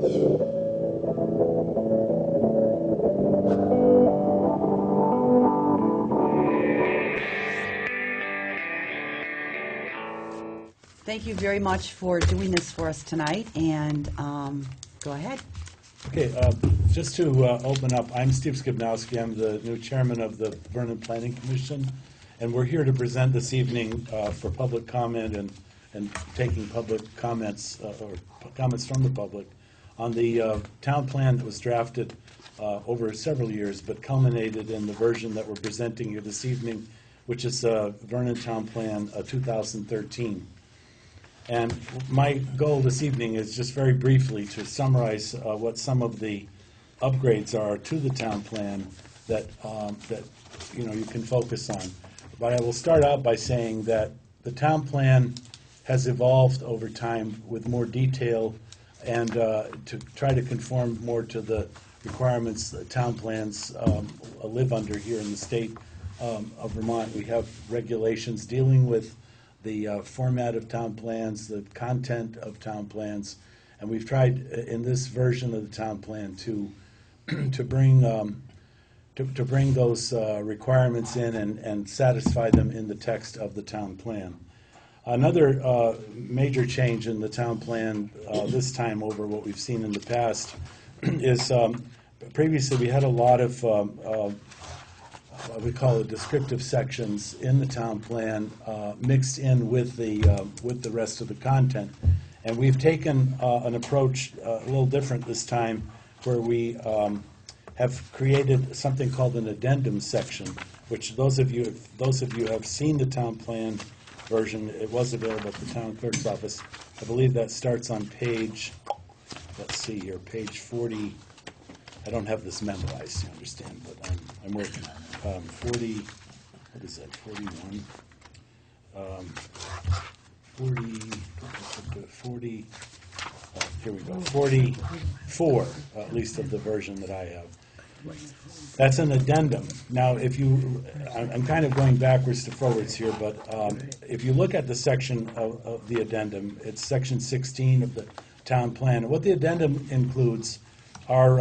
Thank you very much for doing this for us tonight, and go ahead. Okay, just to open up, I'm Steve Skibnowski. I'm the new chairman of the Vernon Planning Commission, and we're here to present this evening for public comment and taking public comments or comments from the public on the town plan that was drafted over several years, but culminated in the version that we're presenting here this evening, which is Vernon Town Plan 2013. And my goal this evening is just very briefly to summarize what some of the upgrades are to the town plan that you can focus on. But I will start out by saying that the town plan has evolved over time with more detail and to try to conform more to the requirements that town plans live under here in the state of Vermont. We have regulations dealing with the format of town plans, the content of town plans, and we've tried in this version of the town plan to bring those requirements in and satisfy them in the text of the town plan. Another major change in the town plan this time over what we've seen in the past is previously we had a lot of what we call it descriptive sections in the town plan mixed in with the rest of the content. And we've taken an approach a little different this time, where we have created something called an addendum section, which those of you who have seen the town plan version, it was available at the town clerk's office. I believe that starts on page, let's see here, page 40. I don't have this memorized, you understand, but I'm working on it. 40, what is that, 41? 40, here we go, 44, at least of the version that I have. That's an addendum. Now, I'm kind of going backwards to forwards here, but if you look at the section of the addendum, it's section 16 of the town plan. What the addendum includes are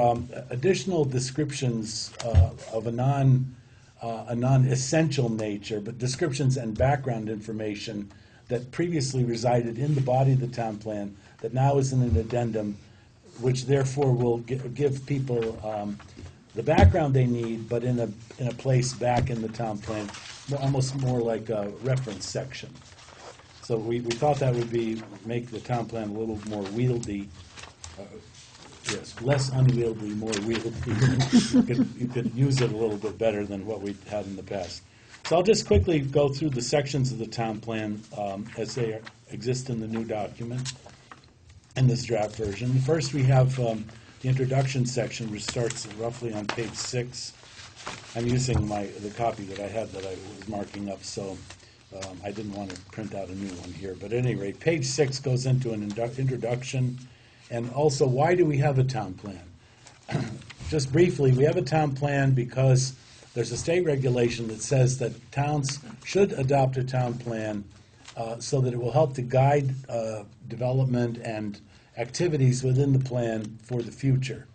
additional descriptions of a non-essential nature, but descriptions and background information that previously resided in the body of the town plan that now is in an addendum, which therefore will give people the background they need, but in a place back in the town plan, almost more like a reference section. So we thought that would make the town plan a little more wieldy. Yes, less unwieldy, more wieldy. You could use it a little bit better than what we had in the past. So I'll just quickly go through the sections of the town plan as they exist in the new document, in this draft version. First, we have the introduction section, which starts roughly on page 6. I'm using the copy that I had that I was marking up, so I didn't want to print out a new one here. But at any rate, page 6 goes into an introduction. And also, why do we have a town plan? Just briefly, we have a town plan because there's a state regulation that says that towns should adopt a town plan so that it will help to guide development and activities within the plan for the future.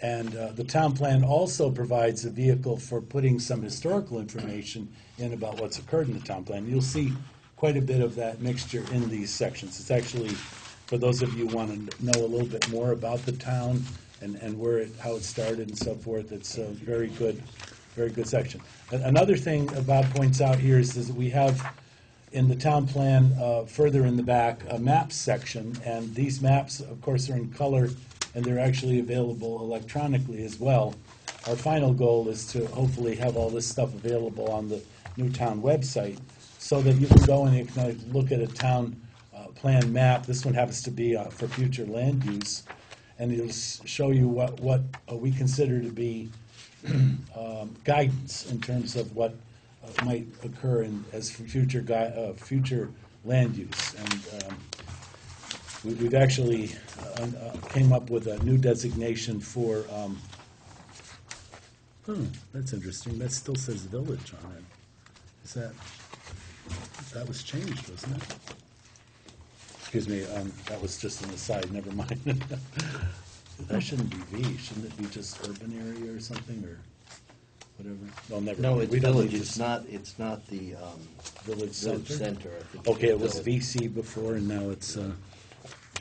And the town plan also provides a vehicle for putting some historical information in about what's occurred in the town plan. You'll see quite a bit of that mixture in these sections. It's actually, for those of you who want to know a little bit more about the town and how it started and so forth, it's a very good section. Another thing Bob points out here is that we have in the town plan further in the back a maps section, and these maps, of course, are in color and they're actually available electronically as well. Our final goal is to hopefully have all this stuff available on the new town website so that you can go and you can look at a town plan map. This one happens to be for future land use, and it'll show you what we consider to be guidance in terms of what might occur as future land use. And we've actually came up with a new designation for. That's interesting. That still says village on it. That was changed, wasn't it? excuse me, that was just an aside, never mind. That shouldn't be V, shouldn't it be just urban area or something, or whatever? Well, never No, mind. it's We don't village, need it's to- not the Village village center? center, I think. Okay, it was Village. VC before, and now it's, all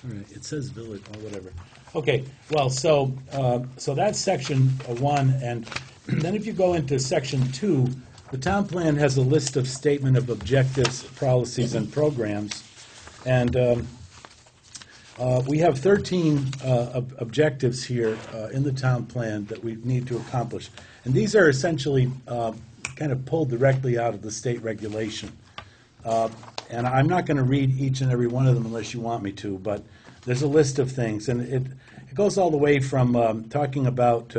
right, it says village, or whatever. Okay, well, so that's section 1, and then if you go into section 2, the town plan has a list of statement of objectives, policies, and programs, and we have 13 objectives here in the town plan that we need to accomplish. And these are essentially kind of pulled directly out of the state regulation. And I'm not going to read each and every one of them unless you want me to, but there's a list of things. And it goes all the way from talking about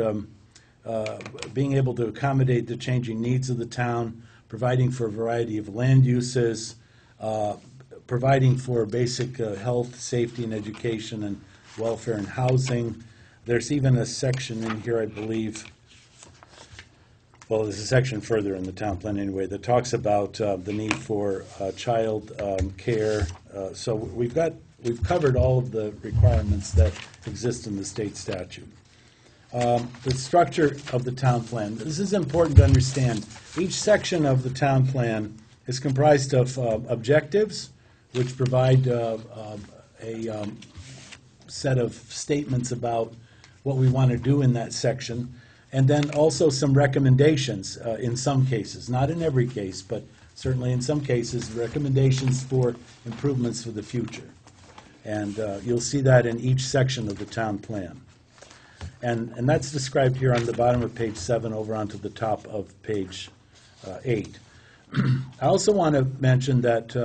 being able to accommodate the changing needs of the town, providing for a variety of land uses, providing for basic health, safety, and education, and welfare and housing. There's even a section in here, I believe, well, there's a section further in the town plan anyway, that talks about the need for child care. So we've covered all of the requirements that exist in the state statute. The structure of the town plan. This is important to understand. Each section of the town plan is comprised of objectives, which provide a set of statements about what we want to do in that section, and then also some recommendations in some cases, not in every case, but certainly in some cases, recommendations for improvements for the future. And you'll see that in each section of the town plan. And that's described here on the bottom of page 7 over onto the top of page 8. I also want to mention that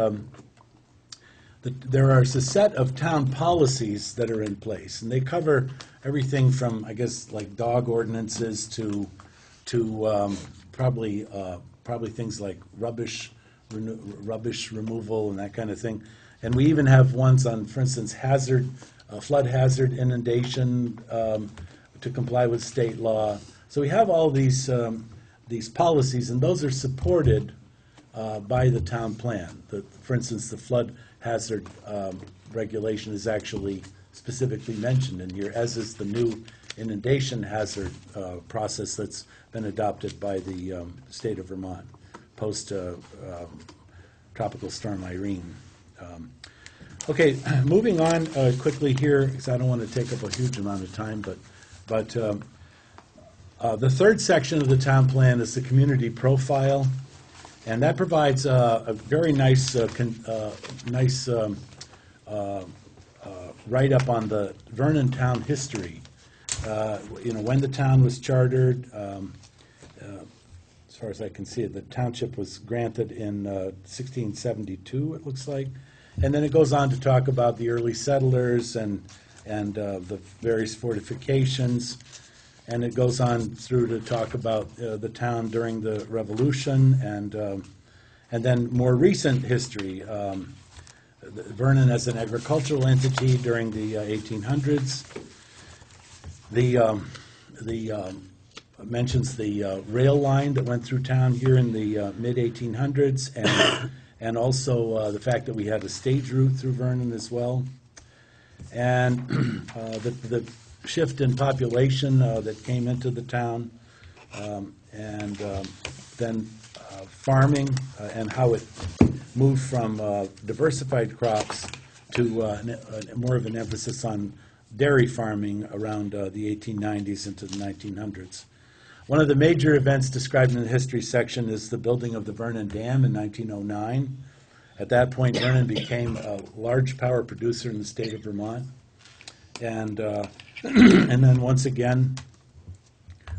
there is a set of town policies that are in place, and they cover everything from, I guess, like dog ordinances to probably things like rubbish removal and that kind of thing. And we even have ones on, for instance, flood hazard, inundation, to comply with state law. So we have all these policies, and those are supported by the town plan. For instance, the flood hazard regulation is actually specifically mentioned in here, as is the new inundation hazard process that's been adopted by the state of Vermont post Tropical Storm Irene. Okay, moving on quickly here, because I don't want to take up a huge amount of time, but the third section of the town plan is the community profile, and that provides a very nice write-up on the Vernon town history. When the town was chartered, as far as I can see it, the township was granted in 1672, it looks like. And then it goes on to talk about the early settlers and the various fortifications. And it goes on through to talk about the town during the Revolution and then more recent history. Vernon as an agricultural entity during the 1800s. Mentions the rail line that went through town here in the mid-1800s, and also the fact that we had a stage route through Vernon as well. And the shift in population that came into the town, and then farming and how it moved from diversified crops to more of an emphasis on dairy farming around the 1890s into the 1900s. One of the major events described in the history section is the building of the Vernon Dam in 1909. At that point, Vernon became a large power producer in the state of Vermont. And then once again,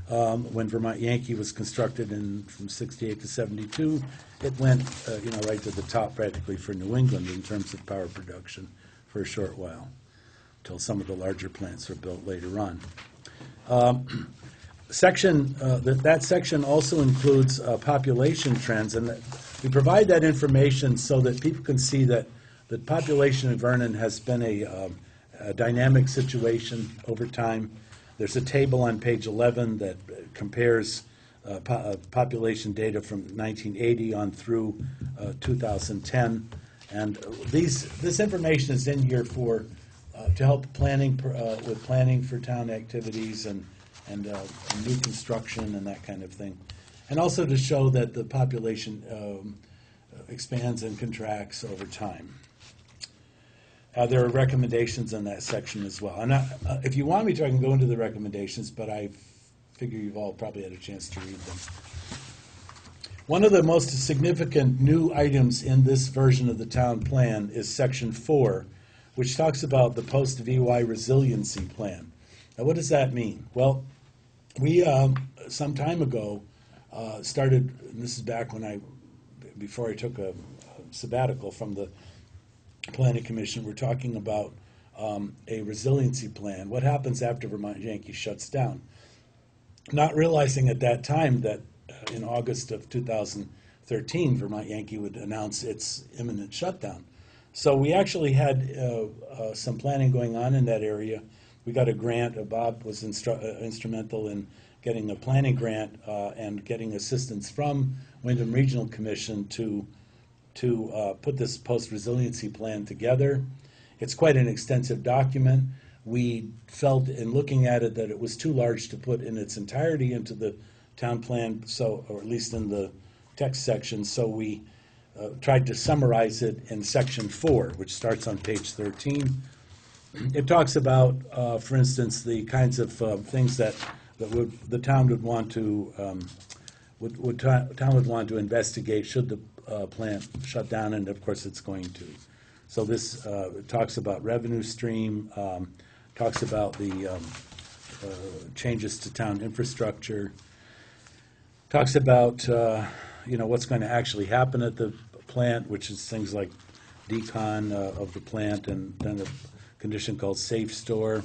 when Vermont Yankee was constructed from 68 to 72, it went right to the top practically for New England in terms of power production for a short while, until some of the larger plants were built later on. That section also includes population trends, and we provide that information so that people can see that the population in Vernon has been a dynamic situation over time. There's a table on page 11 that compares population data from 1980 on through 2010, And this information is in here for, to help planning, with planning for town activities and new construction and that kind of thing. And also to show that the population expands and contracts over time. There are recommendations in that section as well. And if you want me to, I can go into the recommendations, but I figure you've all probably had a chance to read them. One of the most significant new items in this version of the town plan is Section 4, which talks about the post-VY resiliency plan. Now, what does that mean? Well, we, some time ago, started, and this is back when before I took a sabbatical from the Planning Commission, we're talking about a resiliency plan. What happens after Vermont Yankee shuts down? Not realizing at that time that in August of 2013, Vermont Yankee would announce its imminent shutdown. So we actually had some planning going on in that area. We got a grant. Bob was instrumental in getting a planning grant and getting assistance from Wyndham Regional Commission to put this post-resiliency plan together. It's quite an extensive document. We felt in looking at it that it was too large to put in its entirety into the town plan, or at least in the text section, so we tried to summarize it in Section 4, which starts on page 13. It talks about, for instance, the kinds of things that the town would want to town would want to investigate should the plant shut down, and of course it's going to. So this talks about revenue stream, talks about the changes to town infrastructure, talks about what's going to actually happen at the plant, which is things like decon of the plant, and then a condition called safe store,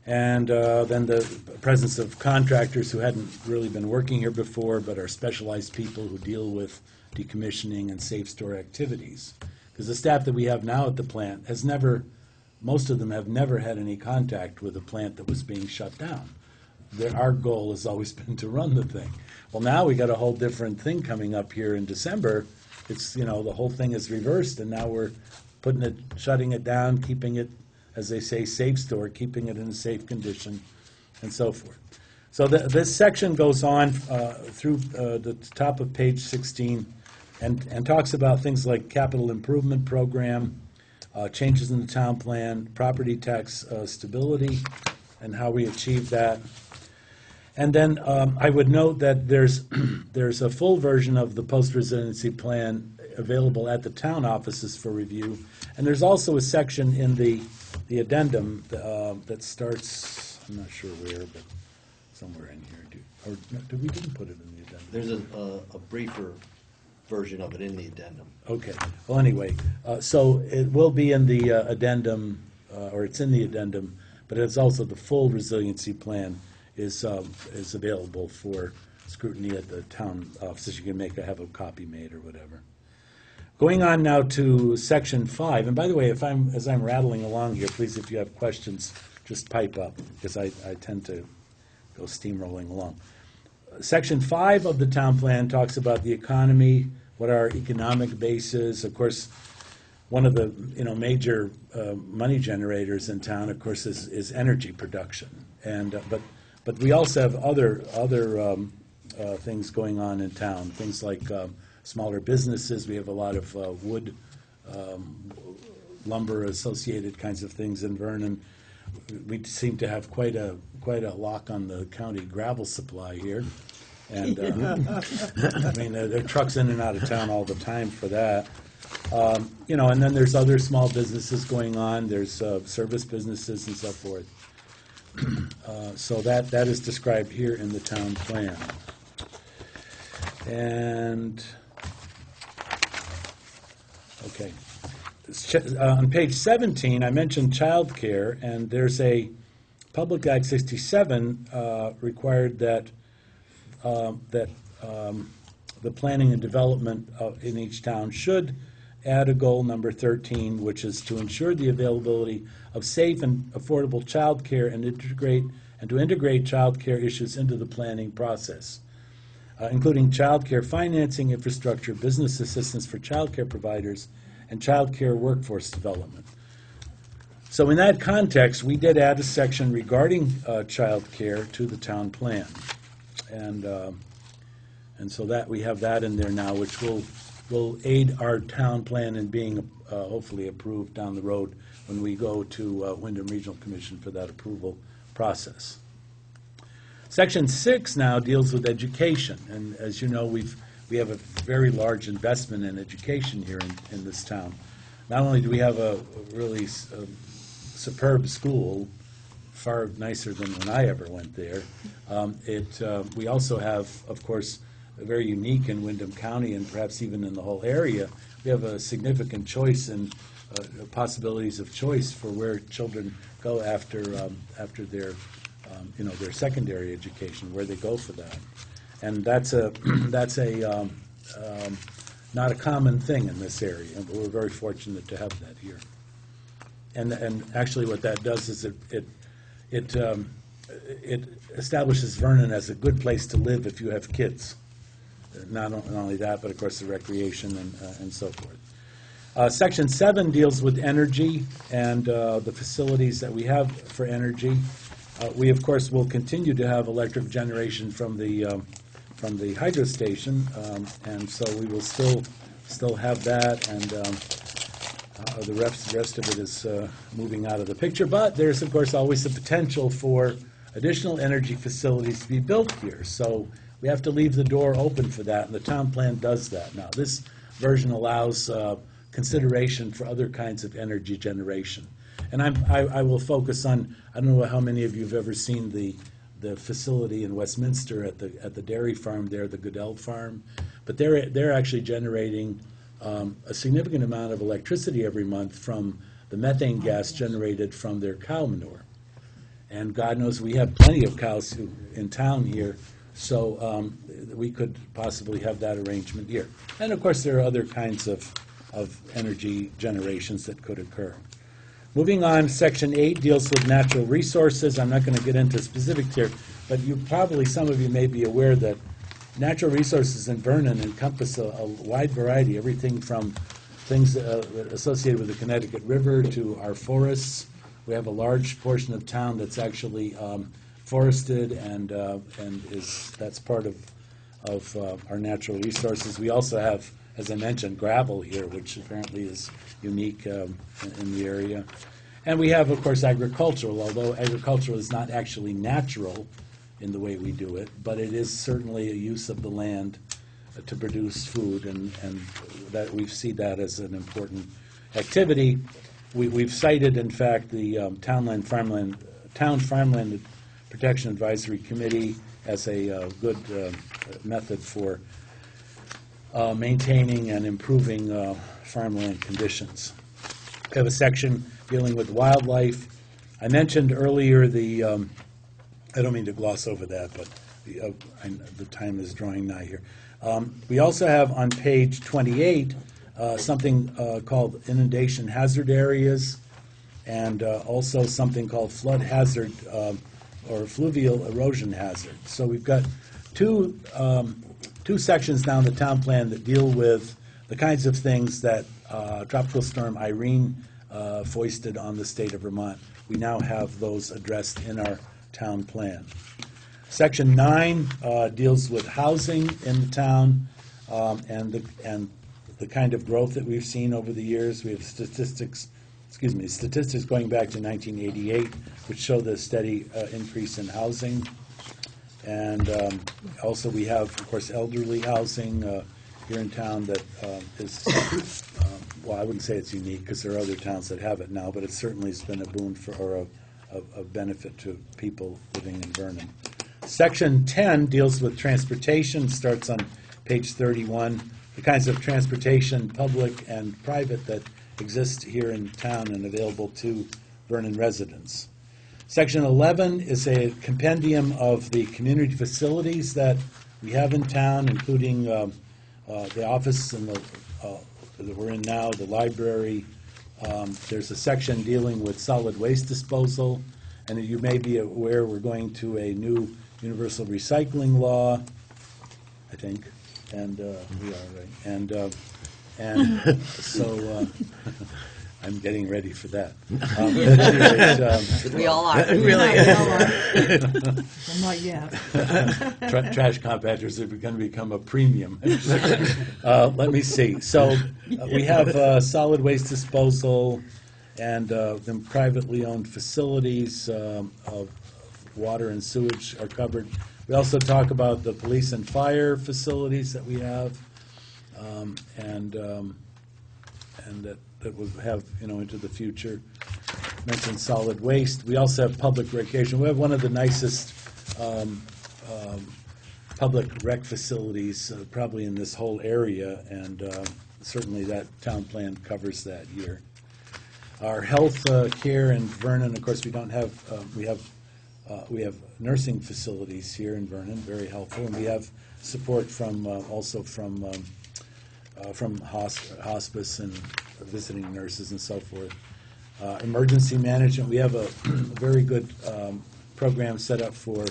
and then the presence of contractors who hadn't really been working here before but are specialized people who deal with decommissioning and safe store activities. Because the staff that we have now at the plant has never, most of them have never had any contact with a plant that was being shut down. Our goal has always been to run the thing. Well, now we got a whole different thing coming up here in December. It's, the whole thing is reversed, and now we're shutting it down, keeping it, as they say, safe store, keeping it in a safe condition, and so forth. So this section goes on through the top of page 16 and talks about things like capital improvement program, changes in the town plan, property tax stability, and how we achieve that. And then I would note that there's a full version of the post-resiliency plan available at the town offices for review. And there's also a section in the addendum that starts, I'm not sure where, but somewhere in here. We didn't put it in the addendum. There's a briefer version of it in the addendum. Okay. Well, anyway, so it will be in the addendum, or it's in the addendum, but it's also the full resiliency plan is available for scrutiny at the town offices. You can have a copy made or whatever. Going on now to Section 5, and by the way, as I'm rattling along here, please, if you have questions, just pipe up, because I tend to go steamrolling along. Section 5 of the town plan talks about the economy, what our economic base is. Of course, one of the major money generators in town, of course, is energy production, and but we also have other things going on in town, things like smaller businesses. We have a lot of wood, lumber associated kinds of things in Vernon. We seem to have quite a lock on the county gravel supply here, and I mean there are trucks in and out of town all the time for that. And then there's other small businesses going on. There's service businesses and so forth. So that is described here in the town plan. And okay, on page 17, I mentioned childcare, and there's a Public Act 67 required that the planning and development in each town should add a goal number 13, which is to ensure the availability of safe and affordable childcare and to integrate childcare issues into the planning process. including childcare financing, infrastructure, business assistance for childcare providers, and childcare workforce development. So in that context, we did add a section regarding childcare to the town plan. And so that we have that in there now, which will aid our town plan in being hopefully approved down the road when we go to Wyndham Regional Commission for that approval process. Section 6 now deals with education, and as you know, we have a very large investment in education here in this town. Not only do we have a really superb school, far nicer than when I ever went there, we also have, of course, very unique in Wyndham County and perhaps even in the whole area. We have a significant choice and possibilities of choice for where children go after their their secondary education, where they go for that, and that's not a common thing in this area, and we're very fortunate to have that here. And actually, what that does is it establishes Vernon as a good place to live if you have kids. Not only that, but of course the recreation and so forth. Section 7 deals with energy and the facilities that we have for energy. We, of course, will continue to have electric generation from the hydro station, and so we will still have that, and the rest of it is moving out of the picture. But there's, of course, always the potential for additional energy facilities to be built here. So we have to leave the door open for that, and the town plan does that. Now, this version allows consideration for other kinds of energy generation. And I will focus on, I don't know how many of you have ever seen the facility in Westminster at the dairy farm there, the Goodell farm, but they're actually generating a significant amount of electricity every month from the methane gas generated from their cow manure. And God knows we have plenty of cows in town here, so we could possibly have that arrangement here. And of course, there are other kinds of energy generations that could occur. Moving on, Section 8 deals with natural resources. I'm not going to get into specifics here, but some of you may be aware that natural resources in Vernon encompass a wide variety, everything from things associated with the Connecticut River to our forests. We have a large portion of town that's actually forested, and that's part of our natural resources. We also have, as I mentioned, gravel here, which apparently is unique in the area. And we have, of course, agricultural, although agricultural is not actually natural in the way we do it, but it is certainly a use of the land to produce food, and that we see that as an important activity. We've cited, in fact, the Town Farmland Protection Advisory Committee as a good method for maintaining and improving farmland conditions. We have a section dealing with wildlife. I mentioned earlier I don't mean to gloss over that, but the time is drawing nigh here. We also have on page 28 something called inundation hazard areas, and also something called flood hazard or fluvial erosion hazard. So we've got two sections now in the town plan that deal with the kinds of things that Tropical Storm Irene foisted on the state of Vermont. We now have those addressed in our town plan. Section 9 deals with housing in the town and the kind of growth that we've seen over the years. We have statistics going back to 1988, which show the steady increase in housing. And also we have, of course, elderly housing here in town that is, well, I wouldn't say it's unique because there are other towns that have it now, but it certainly has been a boon or a benefit to people living in Vernon. Section 10 deals with transportation, starts on page 31, the kinds of transportation, public and private, that exist here in town and available to Vernon residents. Section 11 is a compendium of the community facilities that we have in town, including the office and that we're in now, the library. There's a section dealing with solid waste disposal, and you may be aware we're going to a new universal recycling law. I think, and we are, right? And so I'm getting ready for that. We all are. Well, not yet. Trash compactors are going to become a premium. Let me see. So we have solid waste disposal and then privately owned facilities of water and sewage are covered. We also talk about the police and fire facilities that we have, and that will have, into the future. Mentioned solid waste. We also have public recreation. We have one of the nicest public rec facilities probably in this whole area, and certainly that town plan covers that here. Our health care in Vernon, of course, we don't have, we have nursing facilities here in Vernon, very helpful, and we have support from, also from hospice and visiting nurses and so forth. Emergency management, we have a very good program set up for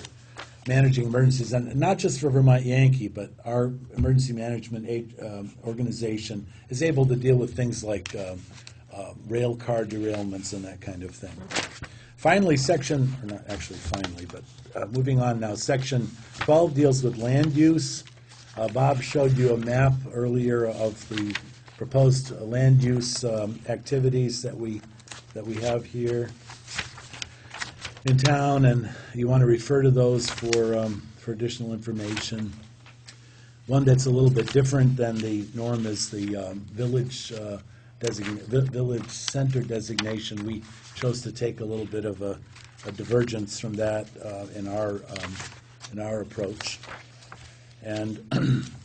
managing emergencies, and not just for Vermont Yankee, but our emergency management organization is able to deal with things like rail car derailments and that kind of thing. Finally, or not actually finally, but moving on now, Section 12 deals with land use. Bob showed you a map earlier of the proposed land use activities that we have here in town, and you want to refer to those for additional information. One that's a little bit different than the norm is the village center designation. We chose to take a little bit of a divergence from that in our approach. And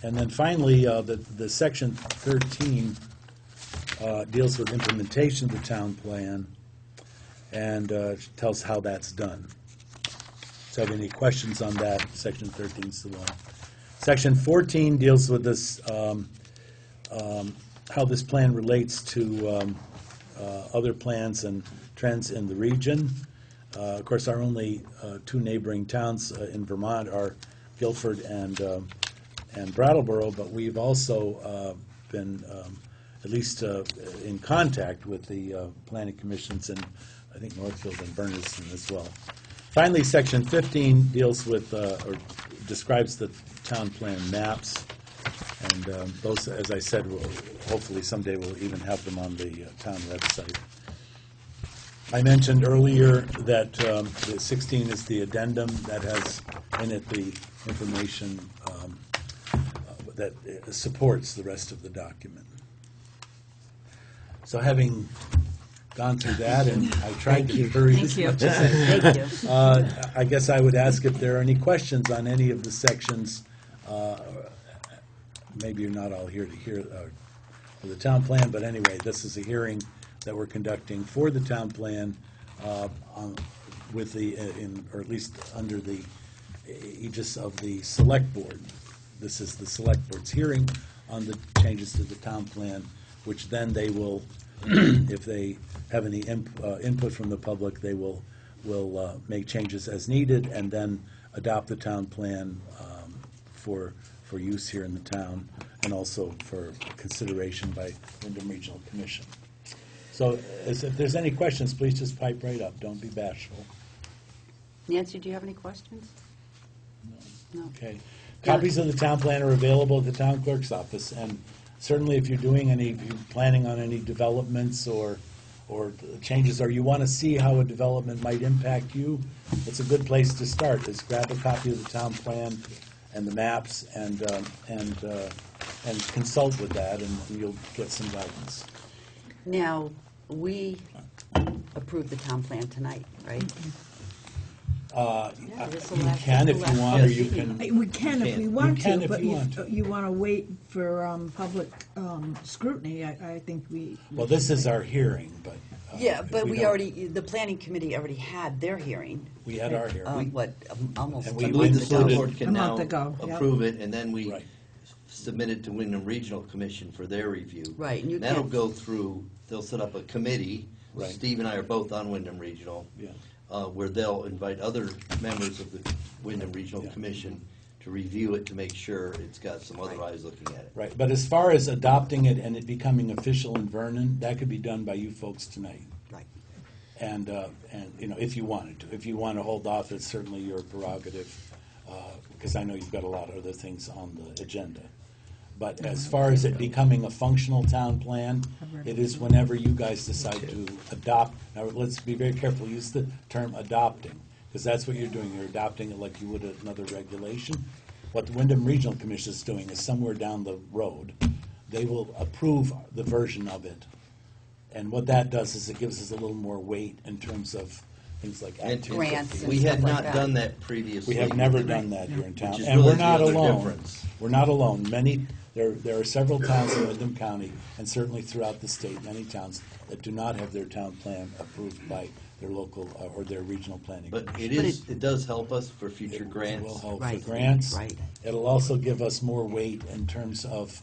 then finally, the Section 13 deals with implementation of the town plan and tells how that's done. So, have any questions on that? Section 13 is the one. Section 14 deals with this, how this plan relates to other plans and trends in the region. Of course, our only two neighboring towns in Vermont are Guilford and Brattleboro, but we've also been at least in contact with the planning commissions in, I think, Northfield and Berniston as well. Finally, Section 15 deals with or describes the town plan maps, and those, as I said, will hopefully someday we'll even have them on the town website. I mentioned earlier that the 16 is the addendum that has in it the information that supports the rest of the document. So having gone through that, and I tried to hurry as much as I could, Thank you. I guess I would ask if there are any questions on any of the sections. Maybe you're not all here to hear the town plan, but anyway, this is a hearing that we're conducting for the town plan with the, or at least under the aegis of the Select Board. This is the Select Board's hearing on the changes to the town plan, which then they will, if they have any input from the public, they will make changes as needed and then adopt the town plan for use here in the town and also for consideration by Wyndham Regional Commission. So if there's any questions, please just pipe right up. Don't be bashful. Nancy, do you have any questions? No. Okay. Copies of the town plan are available at the town clerk's office, and certainly if you're planning on any developments or changes, or you want to see how a development might impact you, it's a good place to start. Is grab a copy of the town plan and the maps and consult with that, and you'll get some guidance. Now, we approved the town plan tonight, right? You can if you want, or you can. We can if we want You can to, if but you want to. you want to wait for public scrutiny. I think we. Well, this is our hearing, but. Yeah, if but we we don't- already, the planning committee already had their hearing. We had our hearing. Almost And a we I month believe the ago. select board can A now month ago, yep. approve it, and then we Right. submit it to Wyndham Regional Commission for their review. Right, and you That'll can't- go through, they'll set up a committee. Right. Steve and I are both on Wyndham Regional. Yeah. Where they'll invite other members of the Wyndham Regional Yeah. Commission to review it to make sure it's got some other eyes looking at it. Right, but as far as adopting it and it becoming official in Vernon, that could be done by you folks tonight. Right. And you know, if you wanted to. If you want to hold off, it's certainly your prerogative, because I know you've got a lot of other things on the agenda. But as far as it becoming a functional town plan, it is whenever you guys decide to adopt. Now, let's be very careful, use the term adopting, because that's what you're doing. You're adopting it like you would another regulation. What the Wyndham Regional Commission is doing is somewhere down the road, they will approve the version of it. And what that does is it gives us a little more weight in terms of things like Act 250. Grants. We had Stuff like not that. done that previously. We have never done that here in town, Which is and really we're not the other alone. difference. We're not alone. There are several towns in Wyndham County, and certainly throughout the state, many towns that do not have their town plan approved by their local or their regional planning. But commission. it does help us for future It grants. will help Right, for grants. right. It'll also give us more weight in terms of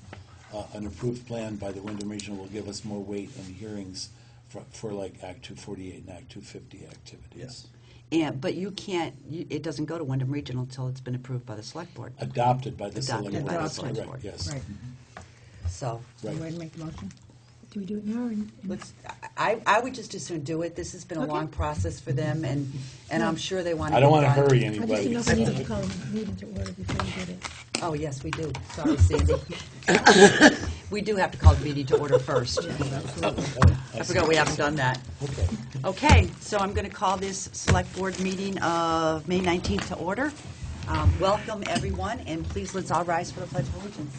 an approved plan by the Wyndham Regional will give us more weight in hearings for like Act 248 and Act 250 activities. Yes. But you can't, it doesn't go to Wyndham Regional until it's been approved by the Select Board. Adopted by the Adopted Select by Board. the That's Select correct, Board. yes. Right. So, So Right. go ahead and make the motion. Do we do it now or? I would just as soon do it. This has been a Okay. long process for them, and I'm sure they want to I don't get want to done. hurry I just anybody. didn't know if we needed to call a meeting to order before we did it. Oh, yes, we do. Sorry, Sandy. We do have to call the meeting to order first. I forgot we haven't done that. Okay. Okay, so I'm going to call this Select Board meeting of May 19th to order. Welcome, everyone, and please let's all rise for the Pledge of Allegiance.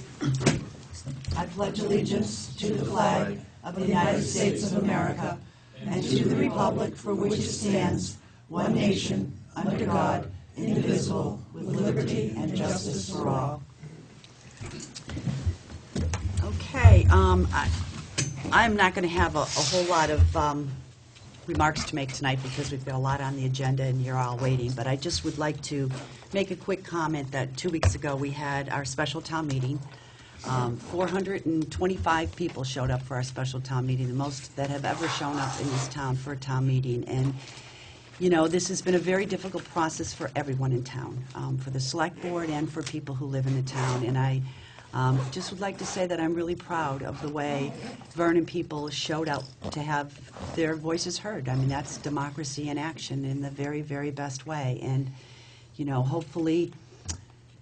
I pledge allegiance to the flag of the United States of America and to the republic for which it stands, one nation, under God, indivisible, with liberty and justice for all. Okay, I'm not going to have a whole lot of remarks to make tonight because we've got a lot on the agenda and you're all waiting, but I just would like to make a quick comment that 2 weeks ago we had our special town meeting. 425 people showed up for our special town meeting, the most that have ever shown up in this town for a town meeting. And, you know, this has been a very difficult process for everyone in town, for the Select Board and for people who live in the town. And I just would like to say that I'm really proud of the way Vernon people showed up to have their voices heard. I mean, that's democracy in action in the very, very best way. And, you know, hopefully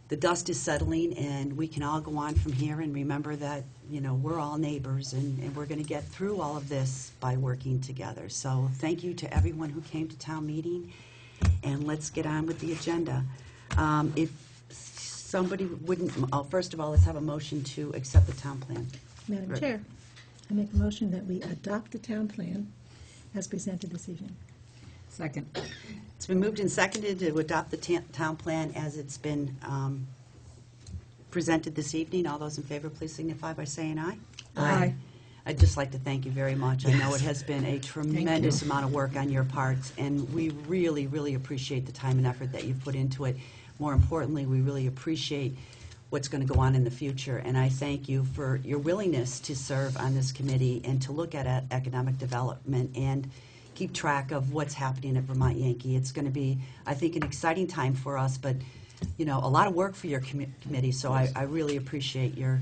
the dust is settling and we can all go on from here and remember that, you know, we're all neighbors and we're going to get through all of this by working together. So thank you to everyone who came to town meeting, and let's get on with the agenda. If somebody wouldn't, first of all, let's have a motion to accept the town plan. Madam Right. Chair, I make a motion that we adopt the town plan as presented this evening. Second. It's been moved and seconded to adopt the town plan as it's been presented this evening. All those in favor, please signify by saying aye. Aye. I'd just like to thank you very much. I know it has been a tremendous amount of work on your parts, and we really, really appreciate the time and effort that you've put into it. More importantly, we really appreciate what's going to go on in the future, and I thank you for your willingness to serve on this committee and to look at economic development and keep track of what's happening at Vermont Yankee. It's going to be, I think, an exciting time for us, but, you know, a lot of work for your committee, so I really appreciate your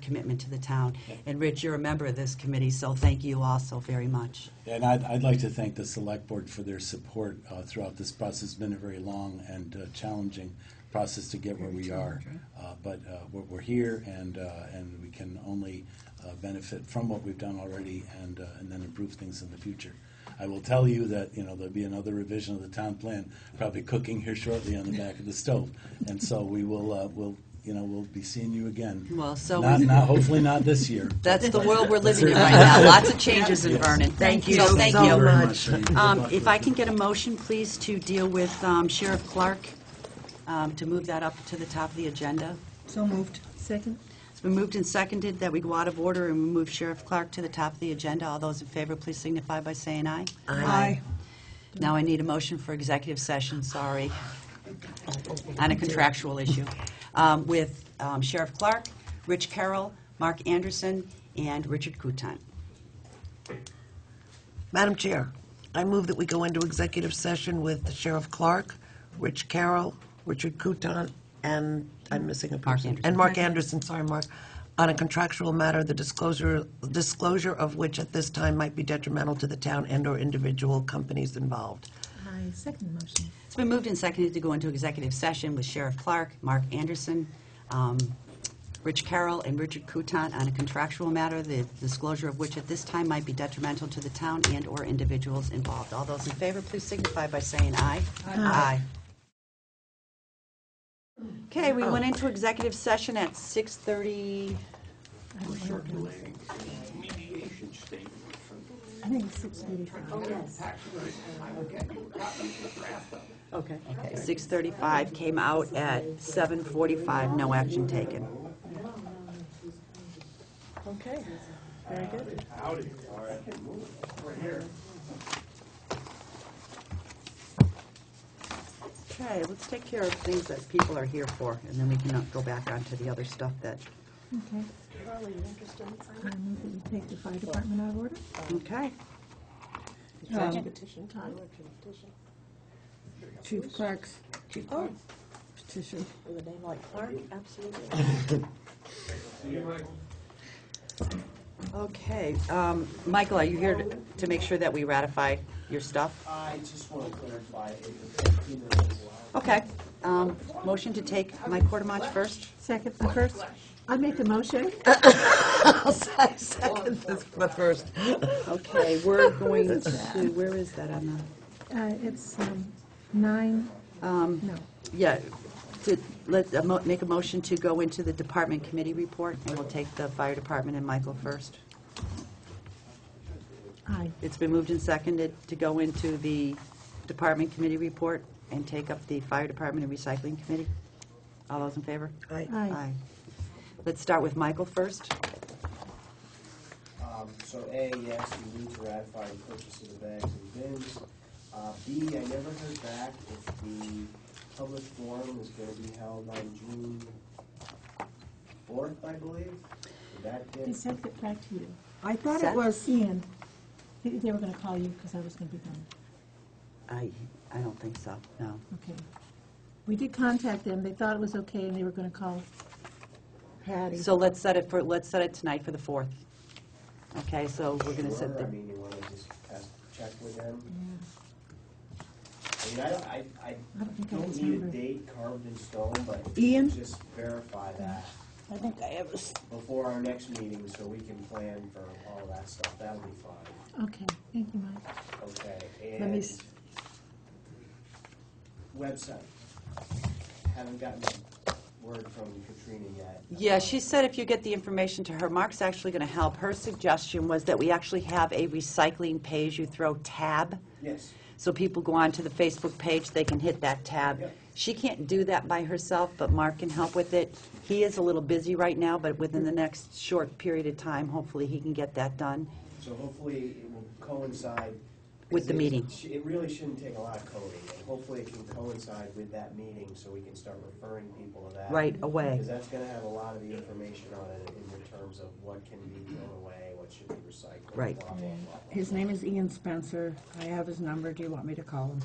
commitment to the town. And Rich, you're a member of this committee, so thank you also very much. And I'd like to thank the Select Board for their support throughout this process. It's been a very long and challenging process to get where we are. But we're here, and we can only benefit from what we've done already and then improve things in the future. I will tell you that, you know, there'll be another revision of the town plan, probably cooking here shortly on the back of the stove. And so we will, we'll be seeing you again. Well, so Hopefully not this year. that's the world we're living in right now. Lots of changes in Vernon. Thank you. So thank you. very much. If I can get a motion, please, to deal with Sheriff Clark, to move that up to the top of the agenda. So moved. Second? It's been moved and seconded that we go out of order and move Sheriff Clark to the top of the agenda. All those in favor, please signify by saying aye. Aye. Now I need a motion for executive session, sorry, on a contractual issue, with Sheriff Clark, Rich Carroll, Mark Anderson, and Richard Coutan. Madam Chair, I move that we go into executive session with Sheriff Clark, Rich Carroll, Richard Coutan, and I'm missing a Mark person. Anderson. And Mark Anderson, sorry, Mark, on a contractual matter, the disclosure of which at this time might be detrimental to the town and/or individual companies involved. I second the motion. It's been moved and seconded to go into executive session with Sheriff Clark, Mark Anderson, Rich Carroll, and Richard Coutant on a contractual matter, the disclosure of which at this time might be detrimental to the town and/or individuals involved. All those in favor, please signify by saying aye. Aye. Okay, we went into executive session at 6:30. I think it's 6:35. Okay. 6:35, came out at 7:45, no action taken. Okay, very good. Okay, let's take care of things that people are here for, and then we can go back onto the other stuff that, Okay. I move that you take the fire department out of order. okay. Chief Clark's petition. With a name like Clark, absolutely. Okay, Michael, are you here to make sure that we ratify your stuff? I just want to clarify, it. Okay, motion to take Mike Portamage first? Second, first, I make a motion. I'll second this but first. Okay, we're going to, where is that on It's 9, no. yeah, make a motion to go into the department committee report, and we'll take the fire department and Michael first. Aye. It's been moved and seconded to go into the department committee report and take up the fire department and recycling committee. All those in favor? Aye. Aye. Let's start with Michael first. So A, yes, we need to ratify the purchase of the bags and bins. B, I never heard back if the public forum is going to be held on June 4th, I believe. Did that They get? sent it back to you. I thought Seth? it was, Ian, they were going to call you because I was going to be gone. I don't think so, no. Okay. We did contact them. They thought it was okay, and they were going to call Patty. So let's set it tonight for the 4th. Okay, so we're gonna set Sure, I the, mean, you want to just check with them? Yeah. I mean, I don't think I don't was need a numbered. date carved in stone, but Ian? just verify that I think I have this. before our next meeting so we can plan for all that stuff. That'll be fine. Okay, thank you, Mike. Okay, Let me and s- website. Haven't gotten word from Katrina yet. yeah, she said if you get the information to her, Mark's actually gonna help. Her suggestion was that we actually have a recycling page, you throw tab, Yes, so people go onto the Facebook page, they can hit that tab. Yep. She can't do that by herself, but Mark can help with it. He is a little busy right now, but within the next short period of time, hopefully he can get that done. so hopefully it will coincide. With the meeting. It really shouldn't take a lot of coding, and hopefully it can coincide with that meeting so we can start referring people to that. Right away. Because that's gonna have a lot of the information on it in terms of what can be thrown away, what should be recycled. Right. Blah, blah, blah, blah. His name is Ian Spencer. I have his number. Do you want me to call him?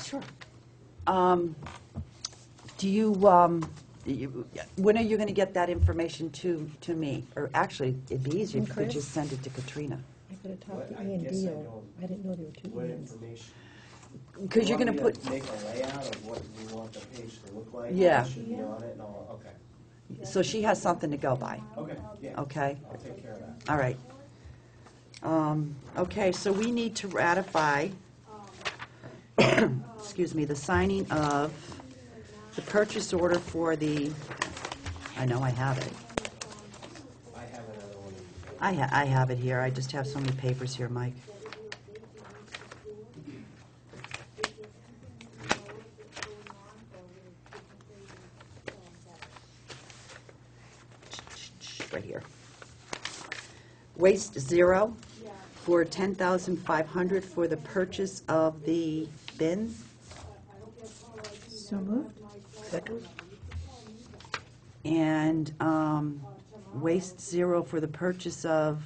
Sure. Do you, when are you gonna get that information to me? Or actually, it'd be easier if you could Chris? just send it to Katrina. I could have What? talked I to Ian guess I Deal. don't- I didn't know there were two What Ians. information? Because you're You gonna want me put, to make a layout of what we want the page to look like? Yeah. What should be on it and all, okay. so she has something to go by, Okay, yeah. okay? I'll take care of that. All right. Okay, so we need to ratify, excuse me, the signing of the purchase order for the, I know I have it. I have another one. I have it here, I just have so many papers here, Mike. Right here. Waste Zero for $10,500 for the purchase of the bins. So moved? Second? And Waste Zero for the purchase of,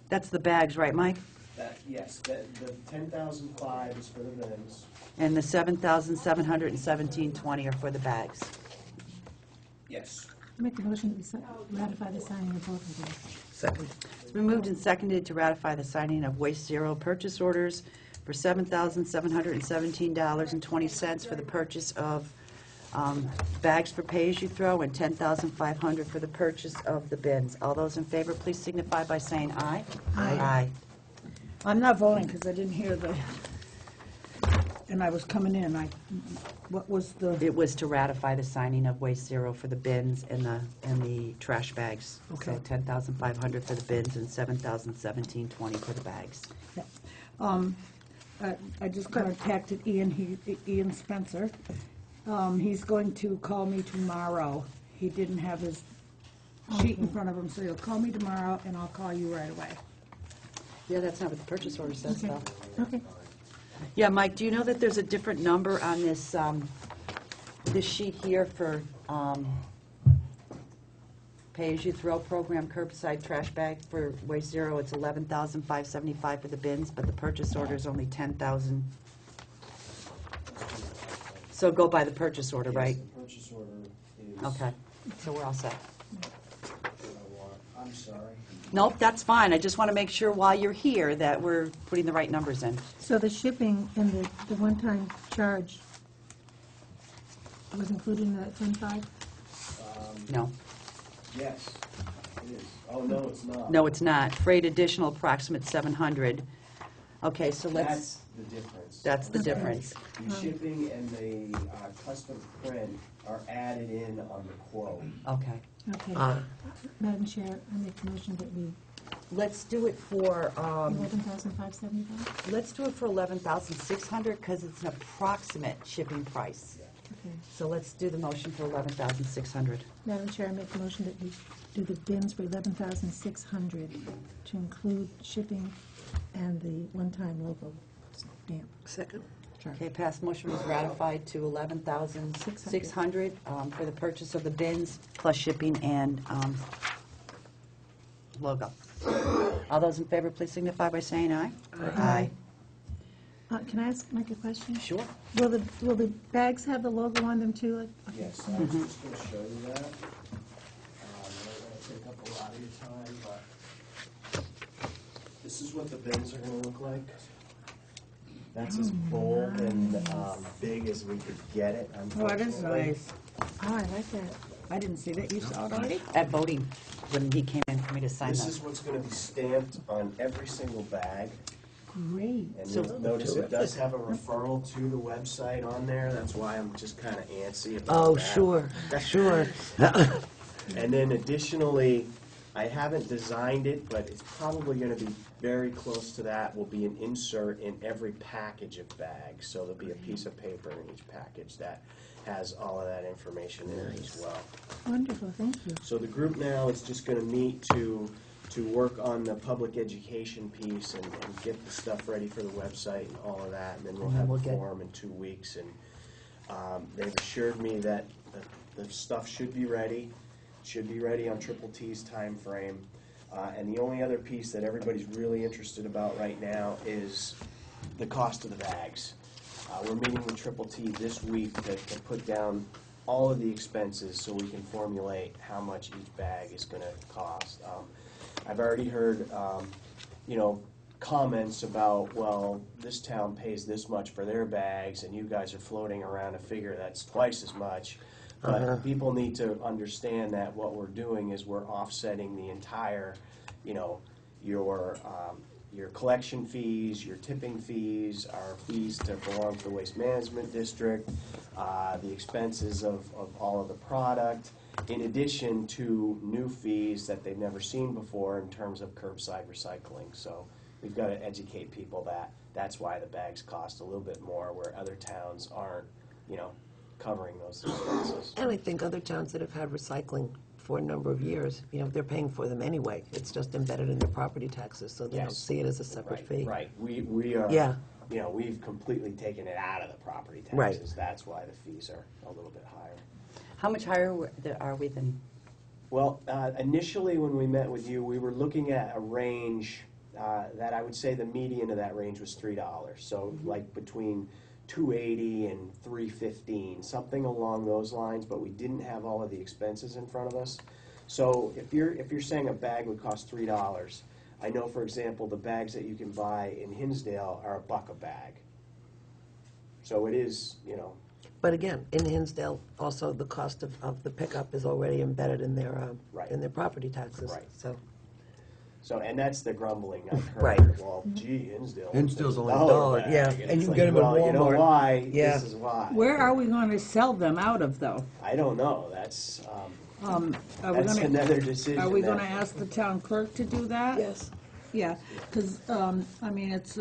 that's the bags, right, Mike? Yes, the 10,005 is for the bins. And the 7,717.20 are for the bags. Yes. Make a motion to ratify the signing of both of these. Second. It's been moved and seconded to ratify the signing of Waste Zero purchase orders for $7,717.20 for the purchase of bags for pay-as-you-throw and $10,500 for the purchase of the bins. All those in favor, please signify by saying aye. Aye. I'm not voting because I didn't hear and I was coming in, what was the, It was to ratify the signing of Waste Zero for the bins and the trash bags. Okay. So $10,500 for the bins and $7,017.20 for the bags. I just contacted Ian Spencer. He's going to call me tomorrow. He didn't have his sheet in front of him, so he'll call me tomorrow and I'll call you right away. Yeah, that's not what the purchase order says, though. Okay. Yeah, Mike, do you know that there's a different number on this, this sheet here for pay-as-you-throw program curbside trash bag for Waste Zero? It's $11,575 for the bins, but the purchase order is only $10,000. So go by the purchase order, right? Yes, the purchase order is. Okay, so we're all set. I'm sorry. Nope, that's fine. I just want to make sure while you're here that we're putting the right numbers in. So the shipping and the one-time charge was included in that 10.5? No. Yes, it is. Oh, no, it's not. No, it's not. Freight additional approximate 700. Okay, so let's, That's the difference. that's the difference. The shipping and the custom print are added in on the quote. Okay. Okay. Madam Chair, I make a motion that we, Let's do it for, 11,575? let's do it for 11,600 because it's an approximate shipping price. Okay. So let's do the motion for 11,600. Madam Chair, I make a motion that we do the bins for 11,600 to include shipping and the one-time logo stamp. Second. Okay, past motion was ratified to 11,600 for the purchase of the bins plus shipping and logo. All those in favor, please signify by saying aye. Aye. Can I ask Mike a question? Sure. Will the bags have the logo on them too? Like- okay. Yes, I was just going to show you that. I don't want to take up a lot of your time, but this is what the bins are going to look like. That's as bold and big as we could get it. Oh, it is nice. Oh, I like that. I didn't see that. You saw it already? At voting, when he came in for me to sign This that. is what's going to be stamped on every single bag. Great. And So- you'll notice it does have a referral to the website on there. That's why I'm just kind of antsy about Oh, that. sure, sure. And then additionally, I haven't designed it, but it's probably going to be very close to that, will be an insert in every package of bags. So there'll be a piece of paper in each package that has all of that information in it as well. Wonderful, thank you. So the group now is just going to meet to work on the public education piece and get the stuff ready for the website and all of that, and then we'll And then have we'll a get- forum in 2 weeks. And they've assured me that the stuff should be ready on Triple T's time frame. And the only other piece that everybody's really interested about right now is the cost of the bags. We're meeting with Triple T this week to put down all of the expenses so we can formulate how much each bag is going to cost. I've already heard, comments about, well, this town pays this much for their bags, and you guys are floating around a figure that's twice as much. But people need to understand that what we're doing is we're offsetting the entire, your collection fees, your tipping fees, our fees to belong to the Waste Management District, the expenses of all of the product, in addition to new fees that they've never seen before in terms of curbside recycling. So we've got to educate people that that's why the bags cost a little bit more, where other towns aren't, covering those expenses. And I think other towns that have had recycling for a number of years, they're paying for them anyway. It's just embedded in their property taxes, so they don't Yes. see it as a separate fee. Right. We are, Yeah. We've completely taken it out of the property taxes. Right. That's why the fees are a little bit higher. How much higher are we than, Well, initially when we met with you, we were looking at a range that I would say the median of that range was $3. So like between $2.80 and $3.15, something along those lines, but we didn't have all of the expenses in front of us. So if you're saying a bag would cost $3, I know, for example, the bags that you can buy in Hinsdale are $1 a bag. So it is, you know. But again, in Hinsdale, also the cost of the pickup is already embedded in their, Right. in their property taxes. Right. So, And that's the grumbling I've heard. Right. Well, gee, Hinsdale. Hinsdale's it's only $1, bag. yeah, And and it's you can like, get 'em at well, you know Walmart. why? Yeah. This is why. Where are we going to sell them out of, though? I don't know. That's Are we that's gonna, another decision. are we gonna that- ask the town clerk to do that? yes. Yeah, because, I mean, it's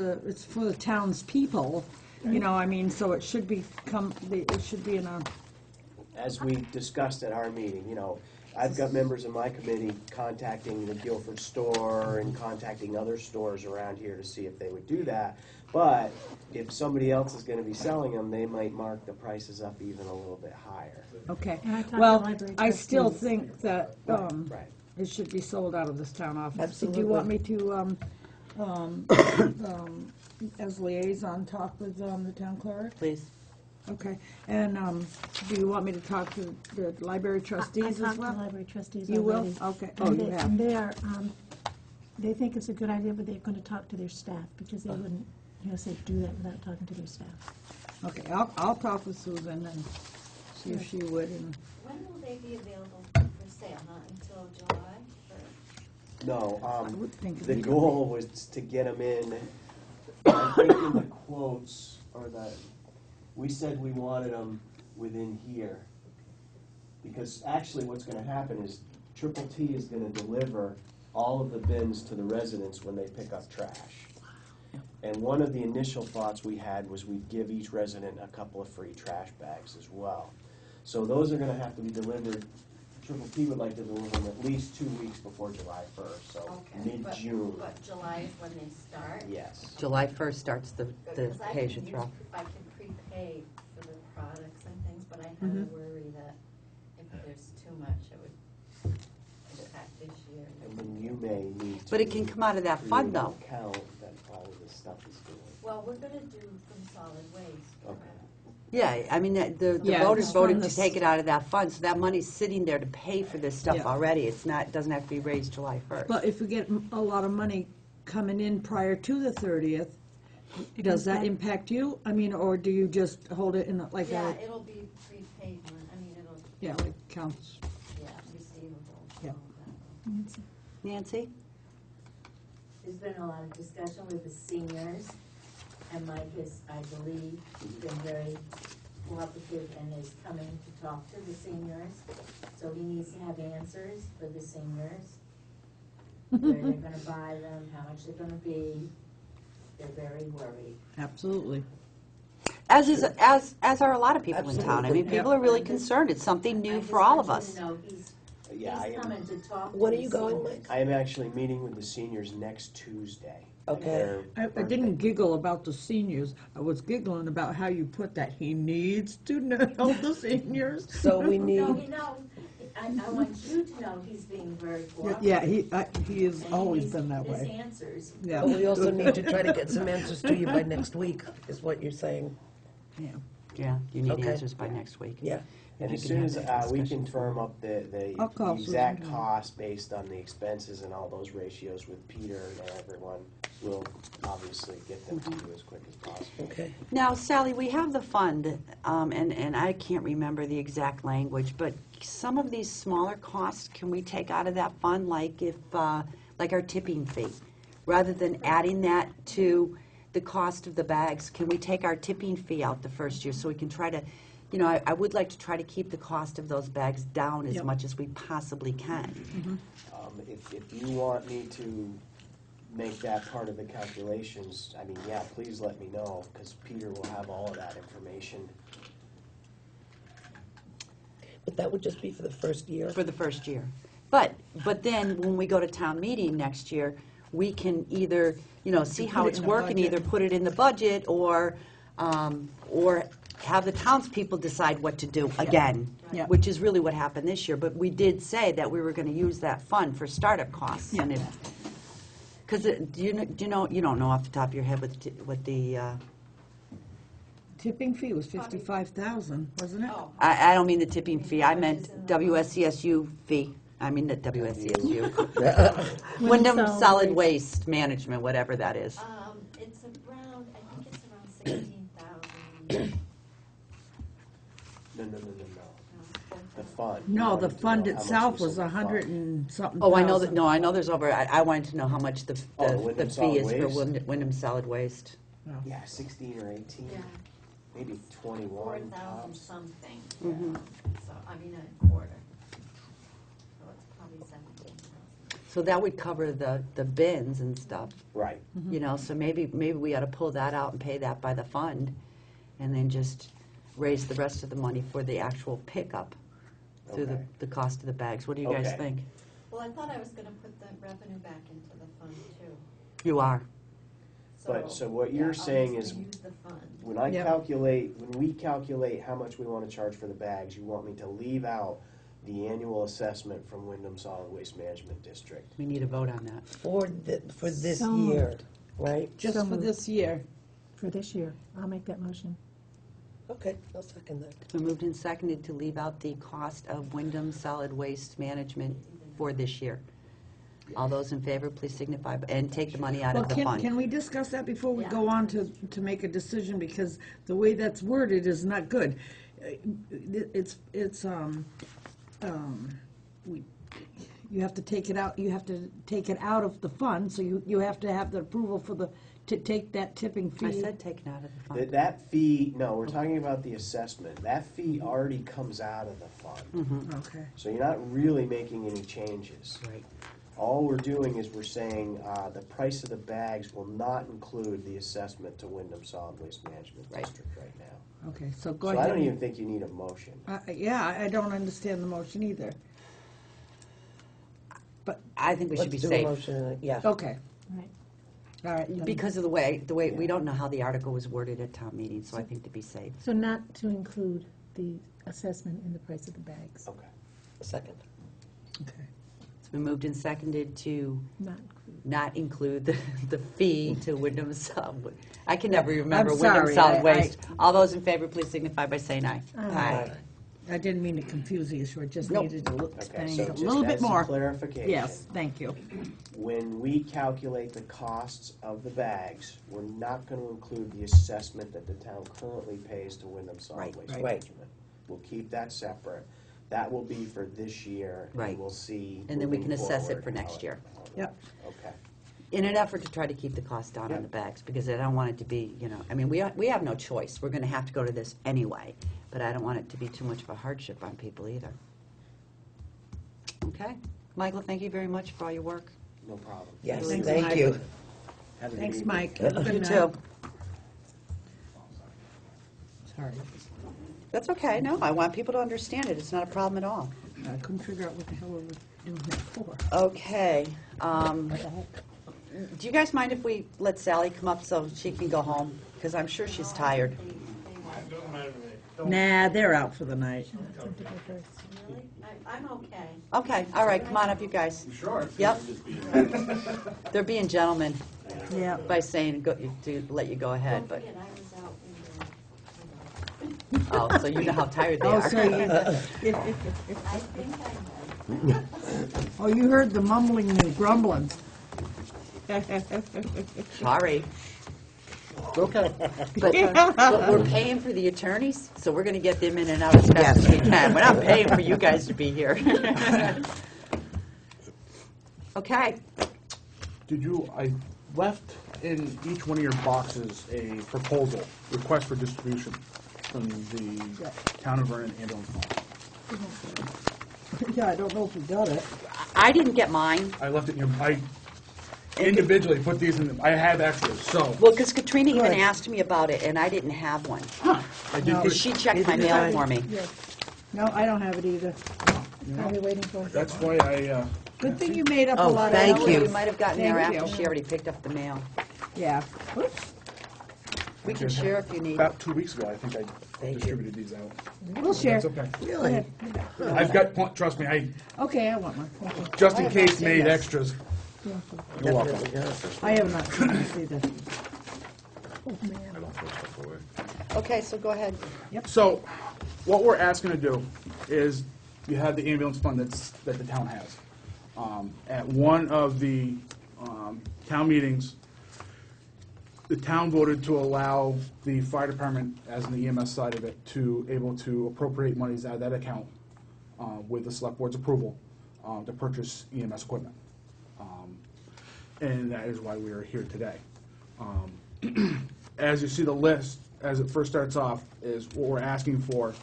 for the townspeople, you know, I mean, so it should be it should be in a, As we discussed at our meeting, you know, I've got members of my committee contacting the Guilford store and contacting other stores around here to see if they would do that. But if somebody else is gonna be selling them, they might mark the prices up even a little bit higher. okay. And I talked to Well, library I still trustees. think that, Right. it should be sold out of this town office. Absolutely. Do you want me to, as liaison, talk with, the town clerk? Please. Okay, and, do you want me to talk to the library trustees I as talked to well? library trustees You will? already. Okay. And Oh, you they- have. And they are, they think it's a good idea, but they're going to talk to their staff, because they wouldn't, say, do that without talking to their staff. Okay, I'll talk with Susan and see if she would, and, When will they be available for sale? Not until July? No, I would think the immediately. goal was to get them in, I think in the quotes, or we said we wanted them within here. Because actually what's gonna happen is Triple T is gonna deliver all of the bins to the residents when they pick up trash. And one of the initial thoughts we had was we'd give each resident a couple of free trash bags as well. So those are gonna have to be delivered, Triple T would like to deliver them at least 2 weeks before July 1st, so Okay. mid-June. But July is when they start? Yes. July 1st starts the Because I pay as you can throw. use- I can prepay for the products and things, but I Mm-hmm. have a worry that if there's too much, it would impact this year. And then you may need to. But it can come out of that fund, create an though. account that all of this stuff is doing. Well, we're gonna do from solid waste. Okay. Yeah, I mean, the Yeah, voters it's voted from to the take it out of that fund, so that money's sitting there to pay for this stuff Yeah. already. It's not, doesn't have to be raised July 1st. but if we get a lot of money coming in prior to the 30th, does that impact you? I mean, or do you just hold it in like Yeah, a, it'll be prepaid, I mean, it'll, yeah, like counts? yeah, receivable. Yeah. Nancy? There's been a lot of discussion with the seniors, and Mike has, I believe, been very cooperative and is coming to talk to the seniors. So he needs to have answers for the seniors, where they're gonna buy them, how much they're gonna be. They're very worried. Absolutely. As are a lot of people in town. I mean, Absolutely. people are really concerned. It's something I new just for all want of you us. to know he's Yeah, I coming am, to talk to When are the you going, seniors. Mike? I am actually meeting with the seniors next Tuesday. Okay. Their I didn't giggle about the seniors. I was giggling about how you put that. He needs to know the seniors. So we need, No, I want you to know he's being very cooperative. Yeah, he has and always he's- been that his way. answers. Yeah. but we also need to try to get some answers to you by next week, is what you're saying. Yeah. Yeah, you need Okay. answers by next week. Yeah. And You as can soon have as that we discussion can firm up the I'll call exact Susan. cost based on the expenses and all those ratios with Peter and everyone, we'll obviously get them to you as quick as possible. Okay. Now, Sally, we have the fund, and I can't remember the exact language, but some of these smaller costs, can we take out of that fund, like if, like our tipping fee? Rather than adding that to the cost of the bags, can we take our tipping fee out the first year so we can try to, you know, I would like to try to keep the cost of those bags down as Yep. much as we possibly can. If you want me to make that part of the calculations, I mean, yeah, please let me know, because Peter will have all of that information. But that would just be for the first year. For the first year. But then, when we go to town meeting next year, we can either, you know, see how Put it it's in the working, budget. either put it in the budget, or have the townspeople decide what to do again, Yeah. which is really what happened this year. But we did say that we were gonna use that fund for startup costs. Yeah. And if, Because you don't know off the top of your head what the, Tipping fee was 55,000, wasn't it? Oh, I don't mean the tipping fee, I meant WSCSU fee. I mean the WSCSU. Wyndham Solid Waste Management, whatever that is. it's around, I think it's around 16,000. No. The fund. No, the Wanted to fund know how much itself was in the 100 fund. and something Oh, I know thousand. I know there's over, I wanted to know how much the Wyndham fee Solid is for Waste? Wyndham Solid Waste. Yeah, 16 or 18, Yeah, maybe 21 4,000 tops. something. Mhm. So, I mean, a quarter. So it's probably 17,000. So that would cover the bins and stuff, Right. you know, so maybe we ought to pull that out and pay that by the fund, and then just raise the rest of the money for the actual pickup through Okay. the cost of the bags. What do you guys Okay. think? Well, I thought I was gonna put the revenue back into the fund too. You are. But, so what yeah, you're I'm saying just is, gonna use the fund. when we calculate how much we want to charge for the bags, you want me to leave out the annual assessment from Wyndham Solid Waste Management District. We need a vote on that. For this So year, right? Just So for moved. this year. For this year, I'll make that motion. Okay, I'll second that. It's been moved and seconded to leave out the cost of Wyndham Solid Waste Management for this year. All those in favor, please signify, and take the money out Well, of the can fund. we discuss that before we Yeah. go on to make a decision, because the way that's worded is not good. You have to take it out, of the fund, so you have to have the approval to take that tipping fee. I said taken out of the fund. That fee, no, we're talking about the assessment. That fee already comes out of the fund. Okay. So you're not really making any changes. Right. All we're doing is we're saying the price of the bags will not include the assessment to Wyndham Solid Waste Management Right. District right now. Okay, so go So ahead. I don't even think you need a motion. Yeah, I don't understand the motion either. I think we should be Let's do a safe. motion, yeah. Okay, Right. all right. then. Because of the way, we don't know how the article was worded at town meeting, so I think to be safe. So not to include the assessment in the price of the bags, Okay. Second. Okay. It's been moved and seconded to not include. not include the fee to Wyndham Solid. I can never remember I'm Wyndham sorry, Solid I- Waste. All those in favor, please signify by saying aye. Aye. I didn't mean to confuse the issue, I just Nope. needed to Okay, explain so a just little bit as some more. clarification. Yes, thank you. When we calculate the costs of the bags, we're not going to include the assessment that the town currently pays to Wyndham Solid Right, Waste right. Management. We'll keep that separate. That will be for this year, Right. and we'll see. And then we moving can assess it forward for how next year. how it Yep. works. Okay. In an effort to try to keep the cost down on Yep. the bags, because I don't want it to be, I mean, we have no choice. We're going to have to go to this anyway, but I don't want it to be too much of a hardship on people either. Okay? Michael, thank you very much for all your work. No problem. Yes, Thanks, thank Mike. you. Have a good Thanks, evening. Mike. Have a good You night. too. Sorry, That's okay. No, I want people to understand it. It's not a problem at all. I couldn't figure out what the hell we were doing that for. Okay. Do you guys mind if we let Sally come up so she can go home? Because I'm sure she's tired. Nah, they're out for the night. Really? I'm okay. Okay, all right, come on up, you guys. Sure. Yep. They're being gentlemen Yeah. by saying to let you go ahead, but, Don't forget, I was out in the, oh, so you know how tired they Oh, are. so you, I think I know. oh, you heard the mumbling and grumbling. Sorry. Okay. But we're paying for the attorneys, so we're gonna get them in and out as fast as we can. We're not paying for you guys to be here. Okay, I left in each one of your boxes a proposal, request for distribution from the Town of Vernon Ambulance Fund. Yeah, I don't know if we got it. I didn't get mine. I left it in I individually put these in, I have extras, so. Well, because Katrina even Good. asked me about it, and I didn't have one. I did Because she checked my mail for me. No, I don't have it either. Are we waiting for? That's why I, Good thing you made up a Oh, lot of. thank You you. might have gotten there Thank after you. she already picked up the mail. Yeah. Oops. We can share if you need. about 2 weeks ago, I think I Thank you. distributed these out. We'll share. That's okay. Go ahead. I've got, trust me, I Okay, I want one. Thank you. just in case made extras. Thank you. You're welcome. I have not seen this either. Oh, man. Okay, so go ahead. So, what we're asking to do is, you have the ambulance fund that the town has. At one of the town meetings, the town voted to allow the fire department, as in the EMS side of it, to able to appropriate monies out of that account with the select board's approval to purchase EMS equipment. And that is why we are here today. As you see the list, as it first starts off, is what we're asking for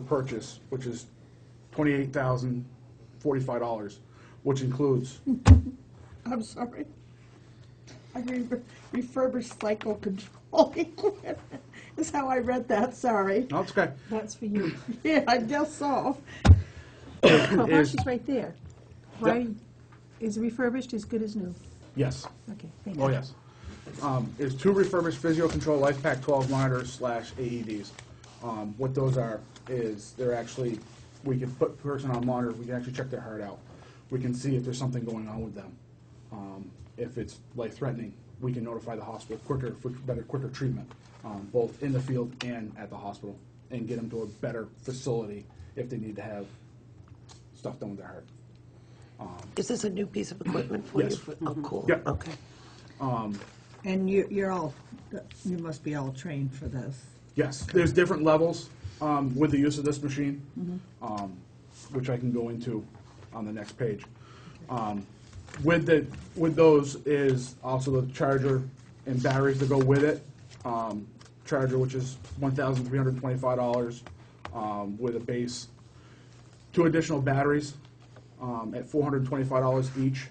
purchase, which is $28,045, which includes, I'm sorry. I refurbished cycle control equipment. Is how I read that, sorry. no, it's okay. That's for you. Yeah, I guess so. Well, Is- she's right there. Why, is refurbished as good as new? Yes, Okay, thank you. oh yes. Is 2 refurbished Physio Control Life Pack 12 monitors / AEDs. What those are is they're actually, we can put person on monitor, we can actually check their heart out. We can see if there's something going on with them. If it's life-threatening, we can notify the hospital quicker for quicker treatment, both in the field and at the hospital, and get them to a better facility if they need to have stuff done with their heart. Is this a new piece of equipment for you? Yes. Oh, cool. Yeah. Okay. And you're all, you must be all trained for this. Yes, there's different levels with the use of this machine, which I can go into on the next page. With those is also the charger and batteries that go with it. Charger, which is $1,325 with a base. 2 additional batteries at $425 each.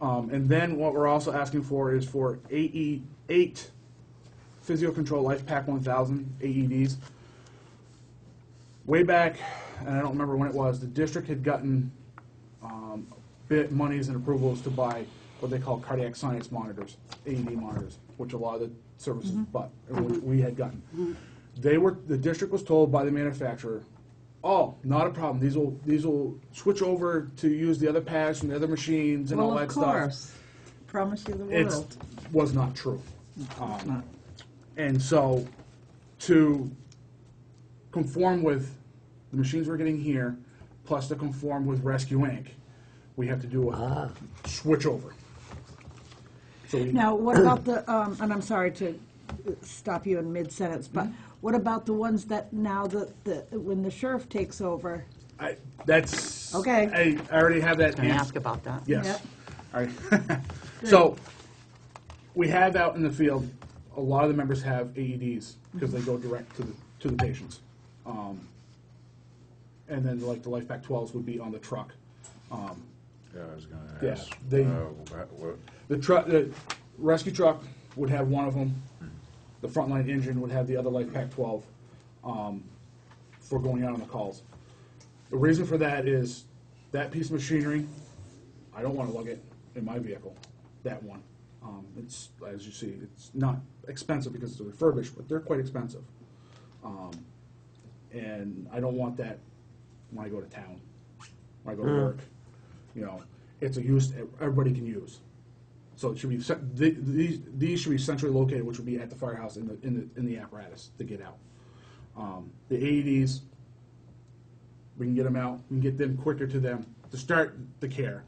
And then what we're also asking for is for 8 Physio Control Life Pack 1000 AEDs. Way back, and I don't remember when it was, the district had gotten bit monies and approvals to buy what they call cardiac science monitors, AED monitors, which a lot of the services but which we had gotten. The district was told by the manufacturer, oh, not a problem. These will switch over to use the other pads from the other machines and all that stuff. Well, of course. Promise you the It world. was not true. It's not. And so, to conform with the machines we're getting here, plus to conform with Rescue Inc., we have to do a switch over. So we, Now, what about the, and I'm sorry to stop you in mid-sentence, but what about the ones that now when the sheriff takes over? that's Okay. I already have that. Can I answer. ask about that? Yes. Yep. All right. So, we have out in the field, a lot of the members have AEDs because they go direct to the patients. And then like the Life Pack 12s would be on the truck. Yeah, I was gonna Yeah, ask. they- What, The rescue truck would have one of them. The frontline engine would have the other Life Pack 12 for going out on the calls. The reason for that is that piece of machinery, I don't want to lug it in my vehicle, that one. It's, as you see, it's not expensive because it's a refurbished, but they're quite expensive. And I don't want that when I go to town, when I go to work. You know, it's a use everybody can use. So it should be these should be centrally located, which would be at the firehouse in the apparatus to get out. The AEDs, we can get them out, we can get them quicker to them to start the care.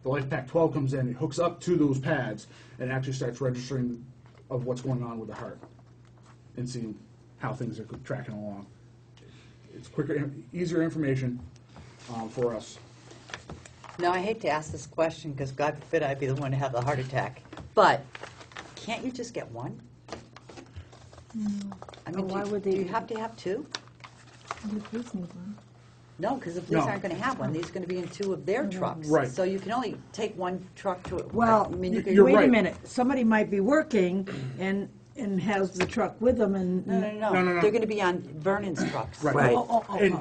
The Life Pack 12 comes in, it hooks up to those pads, and actually starts registering of what's going on with the heart and seeing how things are tracking along. It's quicker, easier information for us. Now, I hate to ask this question, because God forbid I'd be the one to have the heart attack, but can't you just get one? I mean, why would do they- you have to have 2? The police need one. No, because the police No. aren't going to have one. These are going to be in 2 of their trucks. Right. So you can only take one truck to, Well, I mean, you can. you're wait right. a minute, somebody might be working and has the truck with them and. No. No. They're going to be on Vernon's trucks. Right. And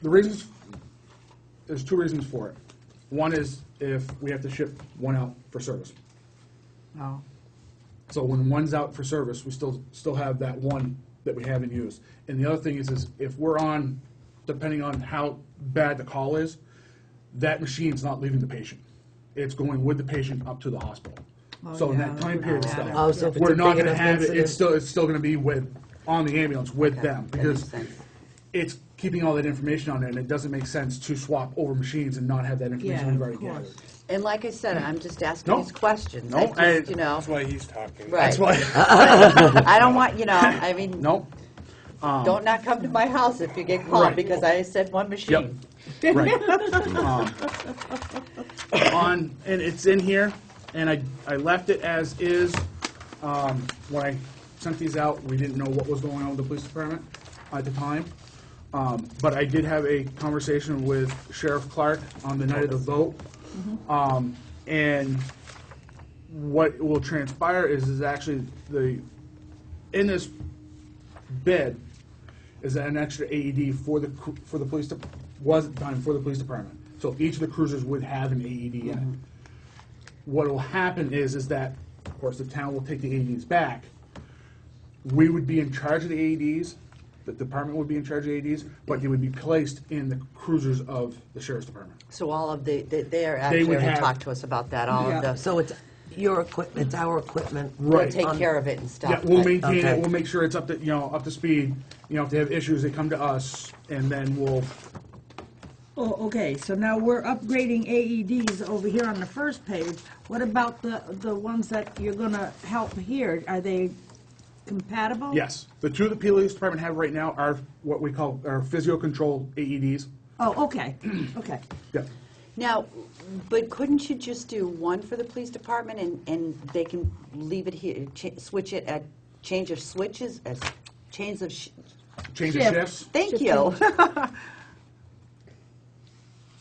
the reasons, there's 2 reasons for it. One is if we have to ship one out for service. Oh. So when one's out for service, we still have that one that we haven't used. And the other thing is if we're on, depending on how bad the call is, that machine's not leaving the patient. it's going with the patient up to the hospital. So in that time period and stuff, Oh, so if it's we're a not big gonna enough have it, incident- it's still gonna be on the ambulance with them, that because makes sense. it's keeping all that information on there, and it doesn't make sense to swap over machines and not have that information Yeah, we've of already course. gathered. And like I said, I'm just asking No. these questions. No, I just, I- you know, That's why he's talking. right. That's why, I don't want, you know, I mean, no, don't not come to my house if you get called Right. because I said one machine. right. And it's in here, and I left it as is. When I sent these out, we didn't know what was going on with the police department at the time. But I did have a conversation with Sheriff Clark on the night of the vote. And what will transpire is actually in this bid is an extra AED for the police was at the time for the police department. So each of the cruisers would have an AED in it. What will happen is that, of course, the town will take the AEDs back. We would be in charge of the AEDs. The department would be in charge of the AEDs, but they would be placed in the cruisers of the sheriff's department. So all of they're actually would already have- talked to us about that, all Yeah. of the, So it's your equipment, it's our equipment. we'll Right. take care of it and stuff. Yeah, we'll but- maintain Okay. it, we'll make sure it's up to speed. If they have issues, they come to us, and then we'll, Oh, okay, so now we're upgrading AEDs over here on the first page. What about the ones that you're gonna help here? Are they compatible? yes. The two the police department have right now are what we call our physio-control AEDs. Oh, okay, okay. Yeah. Now, but couldn't you just do one for the police department and they can leave it here, switch it at change of switches, as change of, Change of Shift. shifts? thank you.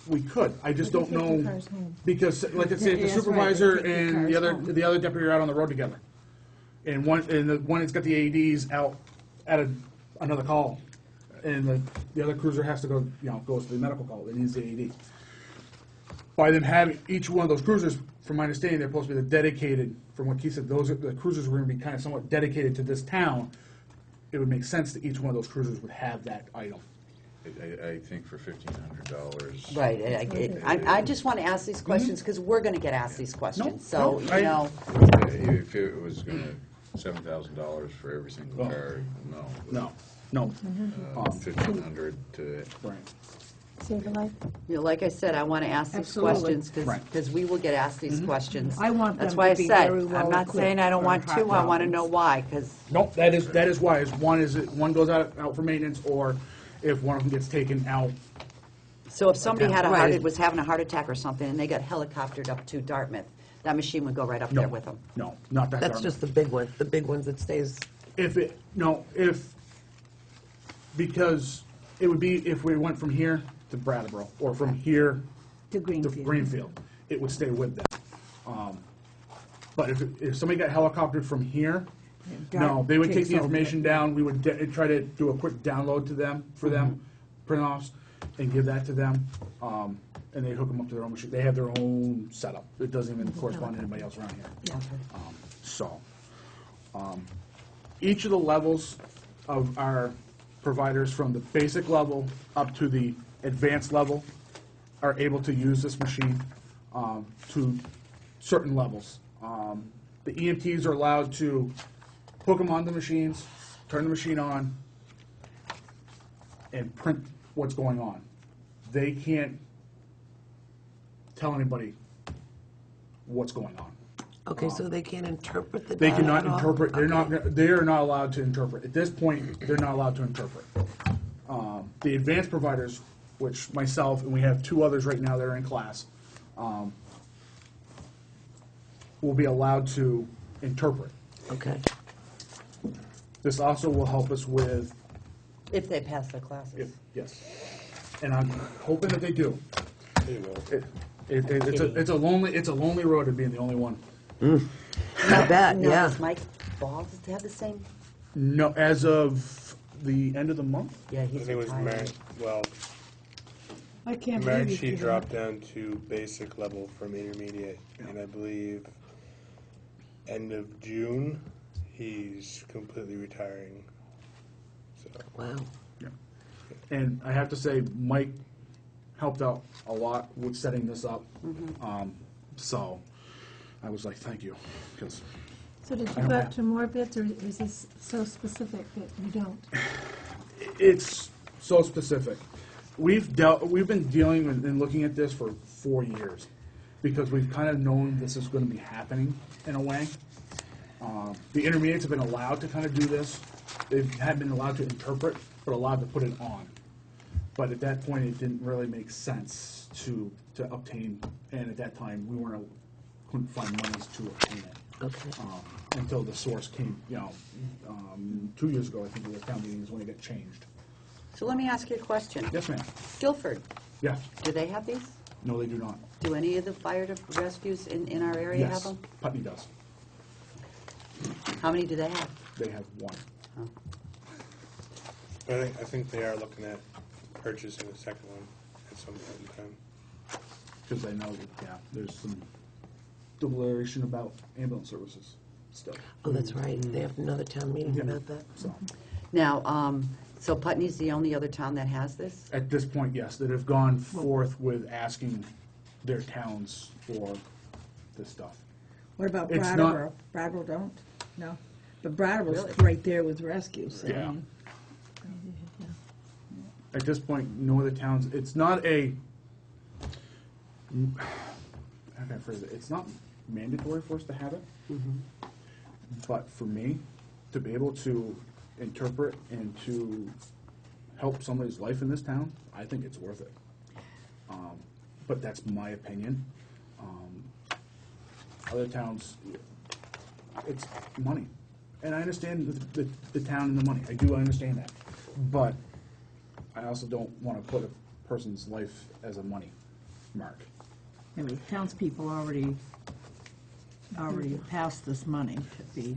We could. I just don't Take your know, cars home. because, like I said, Yeah, the that's right. supervisor Take your and cars home. the other deputy are out on the road together. And the one that's got the AEDs out at another call, and the other cruiser has to go, goes to the medical call, it needs the AED. By them having each one of those cruisers, from my understanding, they're supposed to be the dedicated, from what Keith said, the cruisers were gonna be kind of somewhat dedicated to this town. It would make sense that each one of those cruisers would have that item. I think for $1,500. Right, I just want to ask these questions because we're going to get asked these questions, so, no, you I- know. If it was gonna, $7,000 for every single Oh. car, no. No. 1,500 to, Right. Save a life. You know, like I said, I want to ask these Absolutely. questions Right. because we will get asked these questions. I want That's them why to I be said, very well I'm not saying I don't equipped want for to, I want to hot know why, because, Nope, that is why, one goes out for maintenance, or if one of them gets taken out. so if somebody had Right. was having a heart attack or something and they got helicoptered up to Dartmouth, that machine would go right up there with them. No, not that. That's just the big ones that stays. Because it would be if we went from here to Brattleboro, or from here To to Greenfield. Greenfield, it would stay with them. But if somebody got helicoptered from here, no, they would take takes the over. information down, we would try to do a quick download to them, for them, print-offs, and give that to them, and they hook them up to their own machine. They have their own setup. It doesn't even correspond to anybody else around here. Yeah. So, each of the levels of our providers, from the basic level up to the advanced level, are able to use this machine to certain levels. The EMTs are allowed to hook them on the machines, turn the machine on, and print what's going on. They can't tell anybody what's going on. Okay, so they can't interpret the They data cannot at all? interpret, Okay. they are not allowed to interpret. At this point, they're not allowed to interpret. The advanced providers, which myself, and we have two others right now that are in class, will be allowed to interpret. Okay. This also will help us with, If they pass their classes. yes, and I'm hoping that they do. they will. It's a lonely road to being the only one. I bet, Now, yeah. does Mike Balls have the same? No, as of the end of the month? Yeah, I he's think it was retired. March, well, I can't March believe he you. dropped down to basic level from intermediate, and I believe end of June, he's completely retiring. So, Wow. And I have to say, Mike helped out a lot with setting this up. So I was like, thank you, because So did I you don't go out have- to more bids, or is this so specific that you don't? it's so specific. We've been dealing and looking at this for 4 years because we've kind of known this is going to be happening in a way. The intermediates have been allowed to kind of do this. They have been allowed to interpret, but allowed to put it on. But at that point, it didn't really make sense to obtain, and at that time, we couldn't find monies to obtain it. Okay. Until the source came, 2 years ago, I think, the town meeting is when it got changed. So let me ask you a question. Yes, ma'am. Guilford, Yeah. do they have these? No, they do not. Do any of the fire rescues in our area have Yes, them? Putney does. How many do they have? They have one. But I think they are looking at purchasing a second one at some point in time. Because I know that, there's some deliberation about ambulance services still. Oh, that's right. They have another town meeting Yeah. about that. So, Now, so Putney's the only other town that has this? at this point, yes, that have gone forth with asking their towns for this stuff. What about It's not- Brattleboro? Brattleboro don't? No? But Brattleboro's Really? right there with rescues. I Yeah. mean, At this point, no other towns, it's not a, how can I phrase it? It's not mandatory for us to have it. But for me, to be able to interpret and to help somebody's life in this town, I think it's worth it. But that's my opinion. Other towns, it's money. And I understand the town and the money. I do understand that. But I also don't want to put a person's life as a money mark. I mean, townspeople already passed this money to be,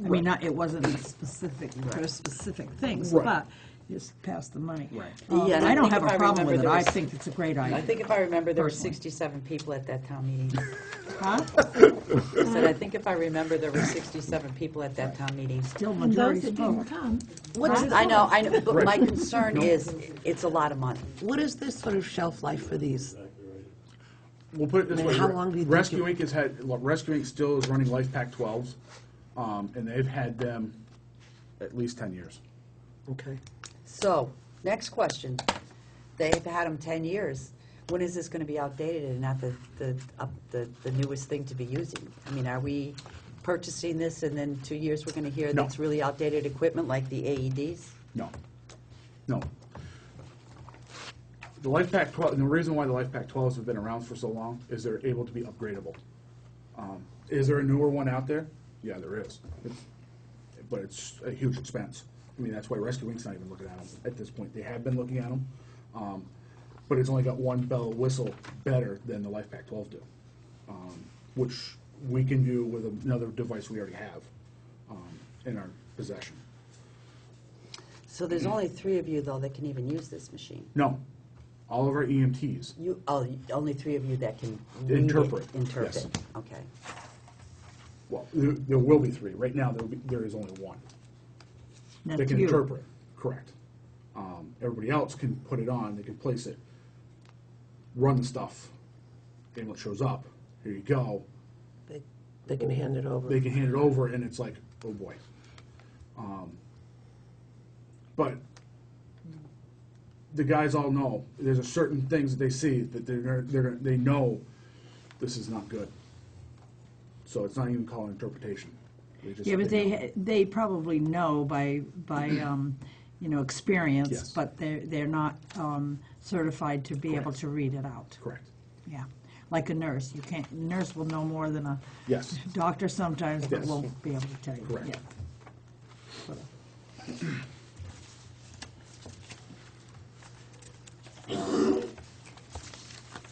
I mean, not, it wasn't specific for specific things, Right. but just passed the money. Right. Yeah, and I don't think have if a problem remember, with it. there I was- think it's a great idea. I think if I remember, there were Personally. 67 people at that town meeting. Huh? I said, I think if I remember, there were 67 people at that town meeting. Still And majority those that didn't spoke. come, I know, but my Right. concern is, it's a lot of money. What is this sort of shelf life for these? We'll put it this I mean, way. how long do you think Rescue it- Inc. has had, Rescue Inc. still is running Life Pack 12s, and they've had them at least 10 years. Okay. So, next question. They've had them 10 years. When is this going to be outdated and not the newest thing to be using? I mean, are we purchasing this and then 2 years we're going to hear No. that's really outdated equipment like the AEDs? No. No. The Life Pack 12, and the reason why the Life Pack 12s have been around for so long is they're able to be upgradable. Is there a newer one out there? Yeah, there is. But it's a huge expense. I mean, that's why Rescue Inc.'s not even looking at them at this point. They have been looking at them, but it's only got one bell whistle better than the Life Pack 12 do, which we can do with another device we already have in our possession. So there's only 3 of you, though, that can even use this machine. No, all of our EMTs. Only 3 of you that can read it, Interpret, interpret. yes. Okay. Well, there will be 3. Right now, there is only 1. They That's can you. interpret, correct. Everybody else can put it on, they can place it, run the stuff, and what shows up, here you go. They can hand it over. They can hand it over, and it's like, oh boy. But the guys all know, there's a certain things that they see that they know this is not good. So it's not even called interpretation. Just- Yeah, but know. they probably know by experience, Yes. but they're not certified to be able to read it out. Correct. Yeah, like a nurse, nurse will know more than a Yes. doctor sometimes, but Yes. won't be able to tell you. Correct. Yeah.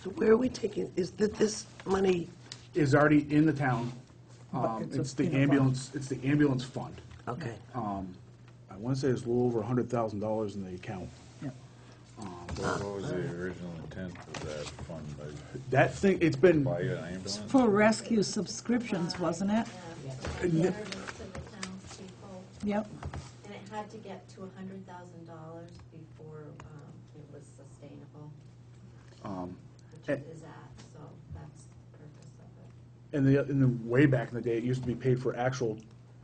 So where are we taking, is that this money, Is already in the town. But it's It's a- the in a fund. ambulance, it's the ambulance fund. okay. I want to say it's a little over $100,000 in the account. What was the original intent of that fund? That thing, it's been, Buy an ambulance? For rescue subscriptions, wasn't it? Fairness to the townspeople, Yep. and it had to get to $100,000 before it was sustainable, which eh, it is at, so that's the purpose in the way back in the day, it used to be paid for actual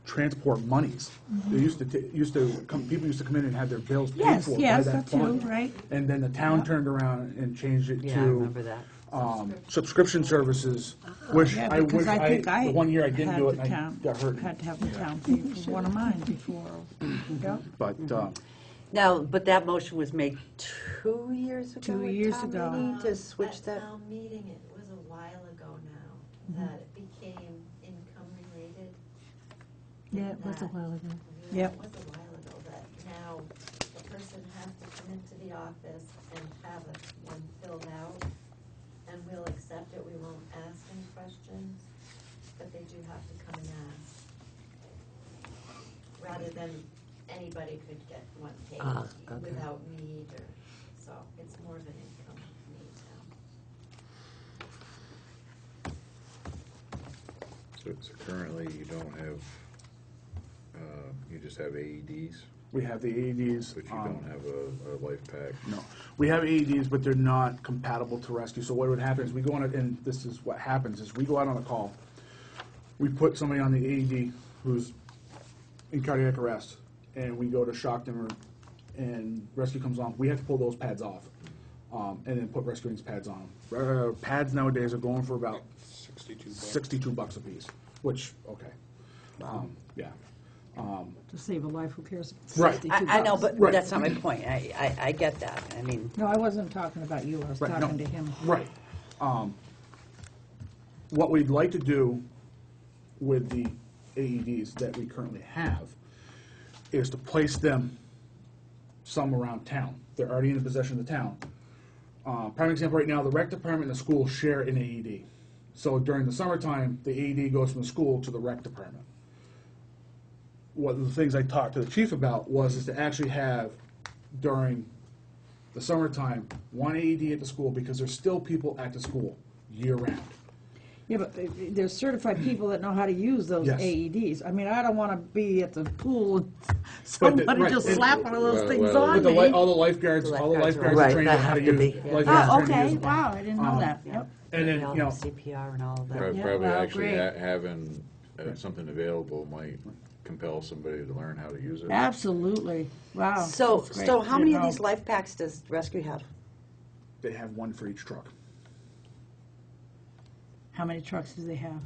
transport monies. They people used to come in and have their bills paid Yes, for by yes, that that too, fund. right. And then the town turned around and changed it Yeah, I remember that. subscription services, which Yeah, I because wish I think the one year I didn't had do it the and I town- got hurt. Had to have the town pay for one of mine before. Yep. But, Now, but that motion was made 2 years ago? 2 at years town ago. meeting To switch At that? town meeting, it was a while ago now, that it became income related. Yeah, it was a while ago. Yeah, Yep. it was a while ago, that now the person has to come into the office and have one filled out, and we'll accept it, we won't ask any questions, but they do have to come and ask. Rather than anybody could get one paid Okay. without need, or, so it's more of an income need now. So currently you don't have, you just have AEDs, we have the AEDs. but you don't have a life pack. No, we have AEDs, but they're not compatible to rescue. So what would happen is we go on it, and this is what happens, is we go out on a call. We put somebody on the AED who's in cardiac arrest, and we go to shock them, and rescue comes on. We have to pull those pads off, and then put rescue rings pads on them. Pads nowadays are going for about 62 bucks a piece, which, okay. Yeah. To save a life, who cares? Right. 62 I know, bucks. but Right. that's not my point. I get that. I mean, No, I wasn't talking about you, I was Right, no. talking to him. Right. What we'd like to do with the AEDs that we currently have is to place them some around town. They're already in the possession of the town. Prime example right now, the rec department and the school share an AED. So during the summertime, the AED goes from the school to the rec department. One of the things I talked to the chief about is to actually have, during the summertime, one AED at the school, because there's still people at the school year-round. Yeah, but there's certified people that know how to use those Yes. AEDs. I mean, I don't want to be at the pool and somebody right, just and- slap one of those things well, on With me. all the lifeguards are Right, trained that on how to have to use. be. lifeguards Oh, trained to okay, use them. wow, I didn't know that, yep. And then, they all you know, have CPR and all of that. Probably Yeah, well, actually great. having something available might compel somebody to learn how to use it. Absolutely, wow. So, that's great. so how many of Didn't these know. life packs does Rescue have? they have one for each truck. How many trucks do they have?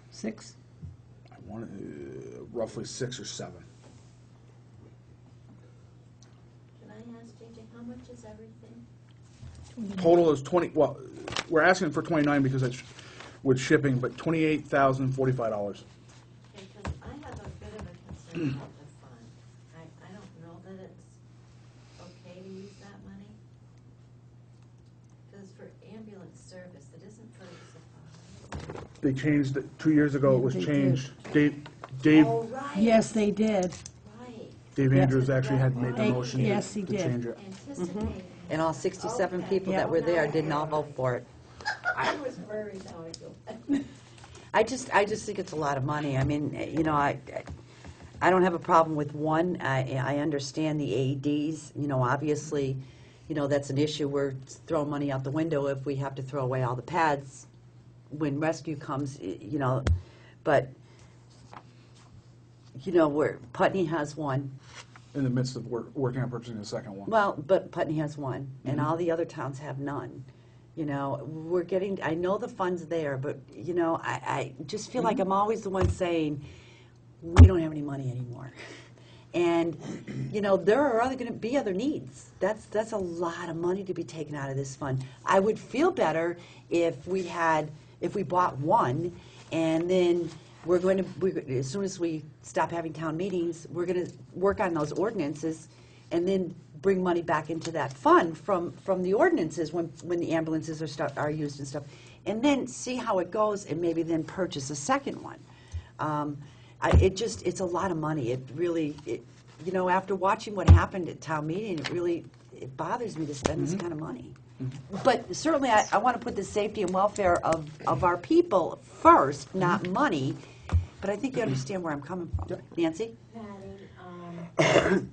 6? I want roughly 6 or 7. Can I ask JJ, how much is everything? Total is 20. Well, we're asking for 29 because it's with shipping, but $28,045. Because I have a bit of a concern about the fund. I don't know that it's okay to use that money. Because for ambulance service, it isn't for the supplies. They changed it 2 years ago. It was They did. changed. Dave Oh, right. Yes, they did. Right. Dave Yeah. Andrews actually had made the They- motion yes, to he did. change it. Anticipating. And all 67 Okay. people that were there did not vote for it. I was worried how I feel. I just think it's a lot of money. I mean, you know, I don't have a problem with one. I understand the AEDs. You know, obviously, you know, that's an issue. We're throwing money out the window if we have to throw away all the pads when rescue comes, you know. But, you know, Putney has one. In the midst of working on purchasing the second one. Well, but Putney has one, and all the other towns have none. You know, I know the fund's there, but, you know, I just feel like I'm always the one saying, we don't have any money anymore. And, you know, there are going to be other needs. That's a lot of money to be taken out of this fund. I would feel better if we bought one, and then as soon as we stop having town meetings, we're going to work on those ordinances and then bring money back into that fund from the ordinances when the ambulances are used and stuff. And then see how it goes and maybe then purchase a second one. It's a lot of money. It really, you know, after watching what happened at town meeting, it bothers me to spend this kind of money. But certainly, I want to put the safety and welfare of our people first, not money. But I think you understand where I'm coming from. Nancy? Patty,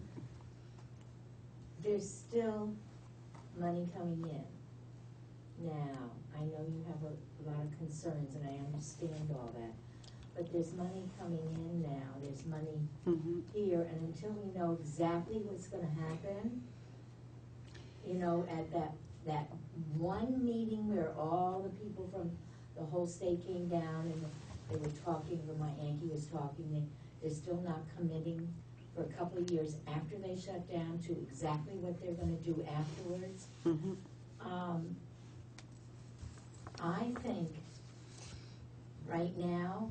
there's still money coming in. Now, I know you have a lot of concerns, and I understand all that. But there's money coming in now, there's money here, and until we know exactly what's gonna happen, you know, at that one meeting where all the people from the whole state came down and they were talking, when my Yankee was talking, they're still not committing for a couple of years after they shut down to exactly what they're gonna do afterwards. I think right now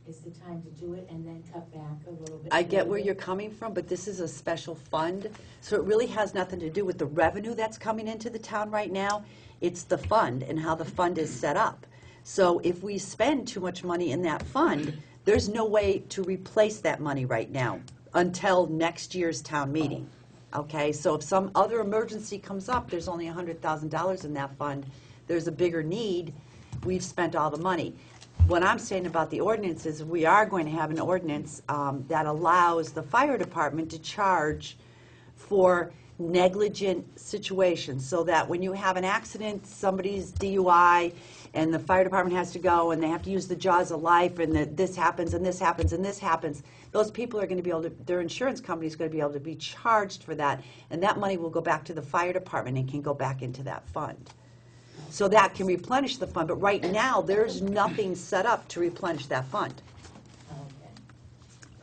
is the time to do it and then cut back a little bit. I get where later. you're coming from, but this is a special fund, so it really has nothing to do with the revenue that's coming into the town right now. It's the fund and how the fund is set up. So if we spend too much money in that fund, there's no way to replace that money right now until next year's town meeting. Okay, so if some other emergency comes up, there's only $100,000 in that fund, there's a bigger need, we've spent all the money. What I'm saying about the ordinance is we are going to have an ordinance that allows the fire department to charge for negligent situations, so that when you have an accident, somebody's DUI, and the fire department has to go, and they have to use the jaws of life, and this happens, and this happens, and this happens, those people are going to be able to, their insurance company is going to be able to be charged for that, and that money will go back to the fire department and can go back into that fund. So that can replenish the fund, but right now, there's nothing set up to replenish that fund. Okay.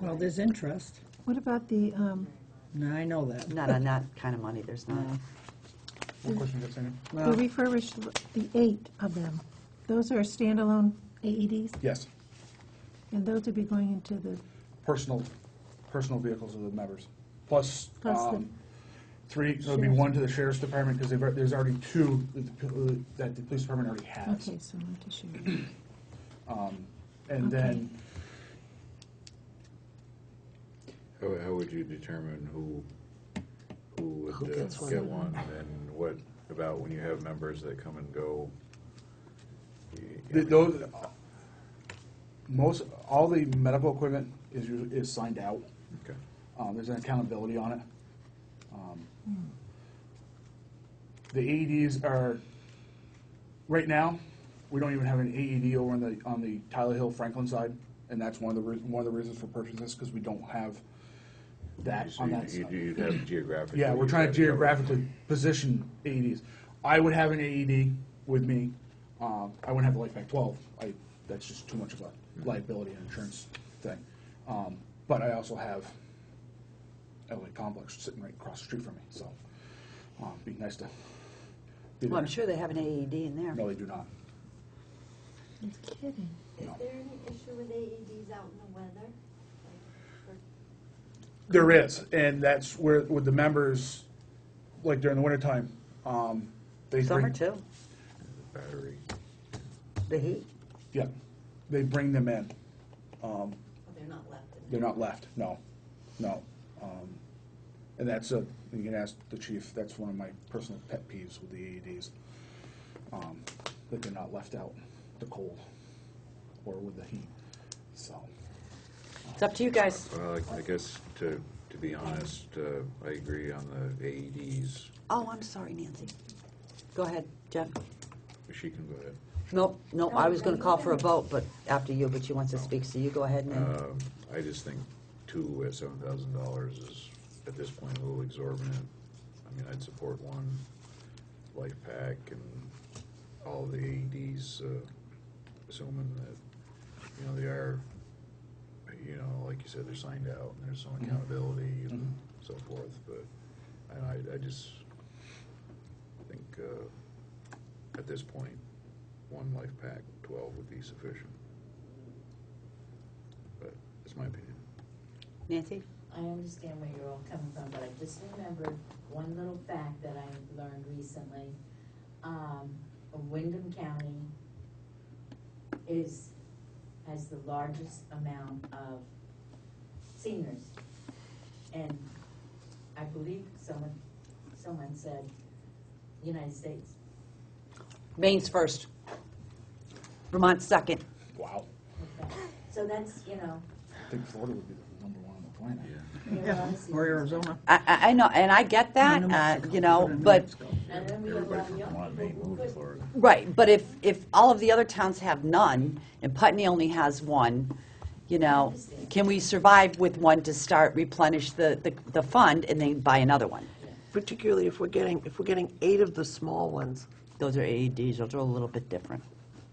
Well, there's interest. What about the, No, I know that. Not on that kind of money, there's not. What question you got, Sandy? the refurbished, the 8 of them? Those are standalone AEDs, Yes, and those would be going into the, personal vehicles of the members. Plus, Plus the- 3, so it'd be 1 to the sheriff's department, because there's already 2 that the police department already has. okay, so not to share. And then, How would you determine who would Who gets one? get one? And what about when you have members that come and go? those, all the medical equipment is signed out. Okay. There's an accountability on it. The AEDs are, right now, we don't even have an AED over on the Tyler Hill Franklin side, and that's one of the reasons for purchasing this, because we don't have that So on that side. you'd have geographically. Yeah, we're trying to geographically position AEDs. I would have an AED with me. I wouldn't have a LifePack 12. That's just too much of a liability and insurance thing. But I also have LA Complex sitting right across the street from me, so it'd be nice to be Well, I'm there. sure they have an AED in there. No, they do not. You're kidding. Is there any issue with AEDs out in the weather? Like, There is, and that's where, with the members, like during the wintertime, they Summer bring, too, Battery. the heat. yeah, they bring them in. oh, they're not left in They're not left, no. And that's you can ask the chief, that's one of my personal pet peeves with the AEDs. That they're not left out, the cold, or with the heat, so. It's up to you guys. Well, I guess to be honest, I agree on the AEDs. Oh, I'm sorry, Nancy. Go ahead, Jeff. She can go ahead. Nope, I was going to call for a vote, but after you, but she wants to speak, so you go ahead and then. I just think 2 at $7,000 is, at this point, a little exorbitant. I mean, I'd support 1 life pack and all the AEDs, assuming that, they are, like you said, they're signed out and there's some accountability and so forth. But I just think at this point, 1 life pack, 12 would be sufficient. But it's my opinion. Nancy? I understand where you're all coming from, but I just remembered one little fact that I learned recently. Wyndham County has the largest amount of seniors. And I believe someone said United States. Maine's first. Vermont's second. Wow. Okay. So that's, I think Florida would be the #1 on the California. Yeah, or Arizona. I know, and I get that, New Mexico. you know, Go to New but, Mexico. And then we have a lot of young One may people who move to could. Florida. right, but if all of the other towns have none, and Putney only has one, you know, can we survive with one to start replenish the fund and then buy another one? Particularly if we're getting 8 of the small ones. Those are AEDs, those are a little bit different.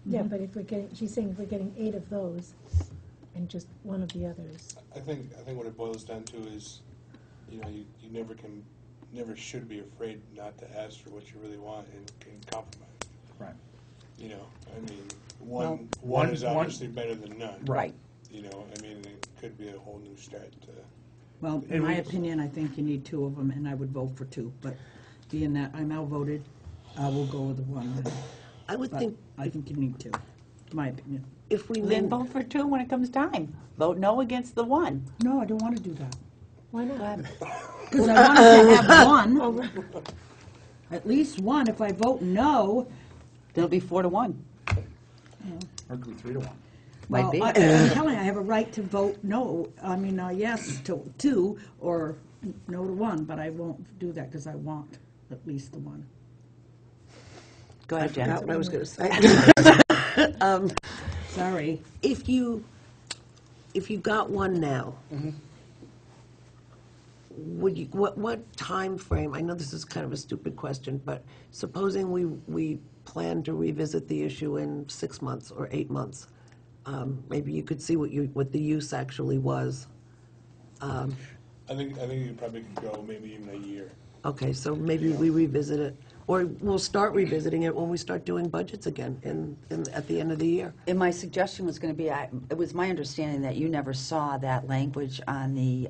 Yeah, but if we're getting, she's saying if we're getting 8 of those and just one of the others. I think what it boils down to is, you know, you never should be afraid not to ask for what you really want and compromise. Right. You know, I mean, Well, one is one- obviously better than none. Right. You know, I mean, it could be a whole new start to. Well, in my opinion, I think you need 2 of them, and I would vote for 2, but being that I'm outvoted, I will go with the 1. I would But think I think you need 2, my opinion. if we Then made, vote for 2 when it comes time. Vote no against the 1. No, I don't want to do that. Why not? Because I wanted to have 1, at least 1. If I vote no, It'll be 4-1. Or it could be 3-1. Might well, be. I'm telling you, I have a right to vote no, yes to 2 or no to 1, but I won't do that because I want at least the 1. Go I ahead, Jen. forgot what I was going to say. Sorry. If you got one now, would you, what time frame, I know this is kind of a stupid question, but supposing we plan to revisit the issue in 6 months or 8 months, maybe you could see what the use actually was. I think you probably could go maybe even a year. Okay, so maybe we revisit it, or we'll start revisiting it when we start doing budgets again at the end of the year. And my suggestion was going to be, it was my understanding that you never saw that language on the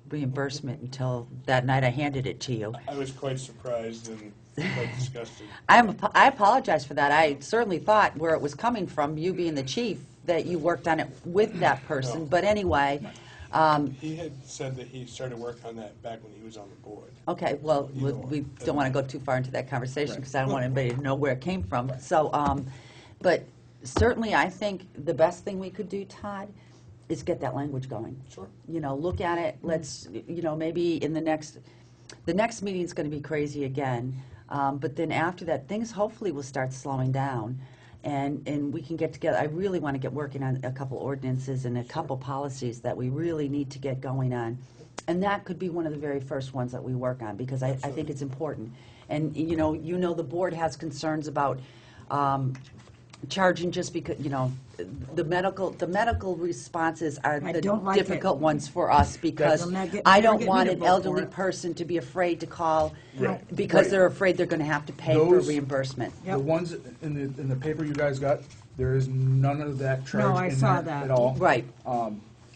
reimbursement until that night I handed it to you. I was quite surprised and quite disgusted. I apologize for that. I certainly thought where it was coming from, you being the chief, that you worked on it with that person. No. But anyway, He had said that he started working on that back when he was on the board. okay, well, Either we one. don't want to go too far into that conversation because I don't want anybody to know where it came from. So, but certainly I think the best thing we could do, Todd, is get that language going. Sure. You know, look at it, let's, you know, maybe in the next meeting is going to be crazy again, but then after that, things hopefully will start slowing down, and we can get together. I really want to get working on a couple ordinances and a couple policies that we really need to get going on, and that could be one of the very first ones that we work on, because I think it's important. And, you know, the board has concerns about charging just because, you know, the medical responses are I the don't like it. difficult ones for us, because They'll not get- I never don't get want me to an vote for elderly it. person to be afraid to call Right. because Right. they're afraid they're going to have to pay for Those- reimbursement. Yep. The ones in the paper you guys got, there is none of that charge I in saw there that. at all. Right.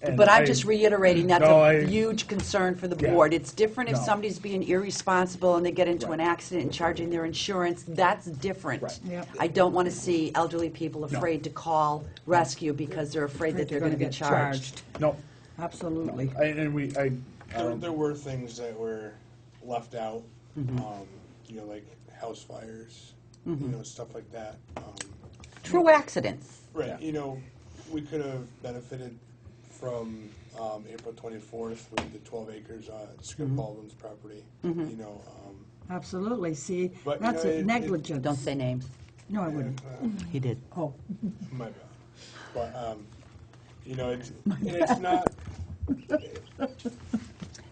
And But I'm I- just reiterating, that's No, a I- huge concern for the Yeah. board. It's different if No. somebody's being irresponsible and they get into an Right. accident and charging their insurance. That's different. Right. Yep. I don't want to see elderly people afraid to call rescue because they're afraid that they're going to be get charged. No, Absolutely. There were things that were left out, you know, like house fires, you know, stuff like that. True accidents. Right, Yeah. you know, we could have benefited from April 24th with the 12 acres on Skip Baldwin's property, you know. Absolutely. See, But, you that's know, a negligence. Don't say names. No, I wouldn't. He did. Oh, My bad. But, you know, it's not,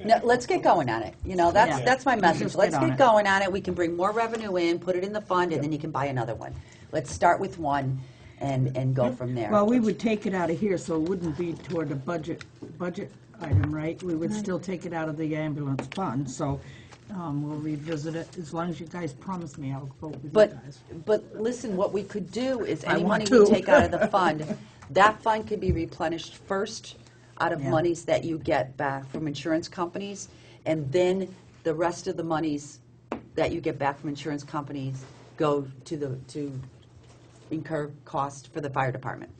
No, let's get going on it. You know, Yeah. that's my message. Just Let's get on get it. going on it. We can bring more revenue in, put it in the fund, and then you can buy another one. Let's start with one and go from there. well, we would take it out of here, so it wouldn't be toward the budget item, right? We would still take it out of the ambulance fund, so we'll revisit it. As long as you guys promise me, I'll vote with you guys. But listen, what we could do is I any want money we to. take out of the fund, that fund could be replenished first out of Yeah. monies that you get back from insurance companies, and then the rest of the monies that you get back from insurance companies go to incur cost for the fire department,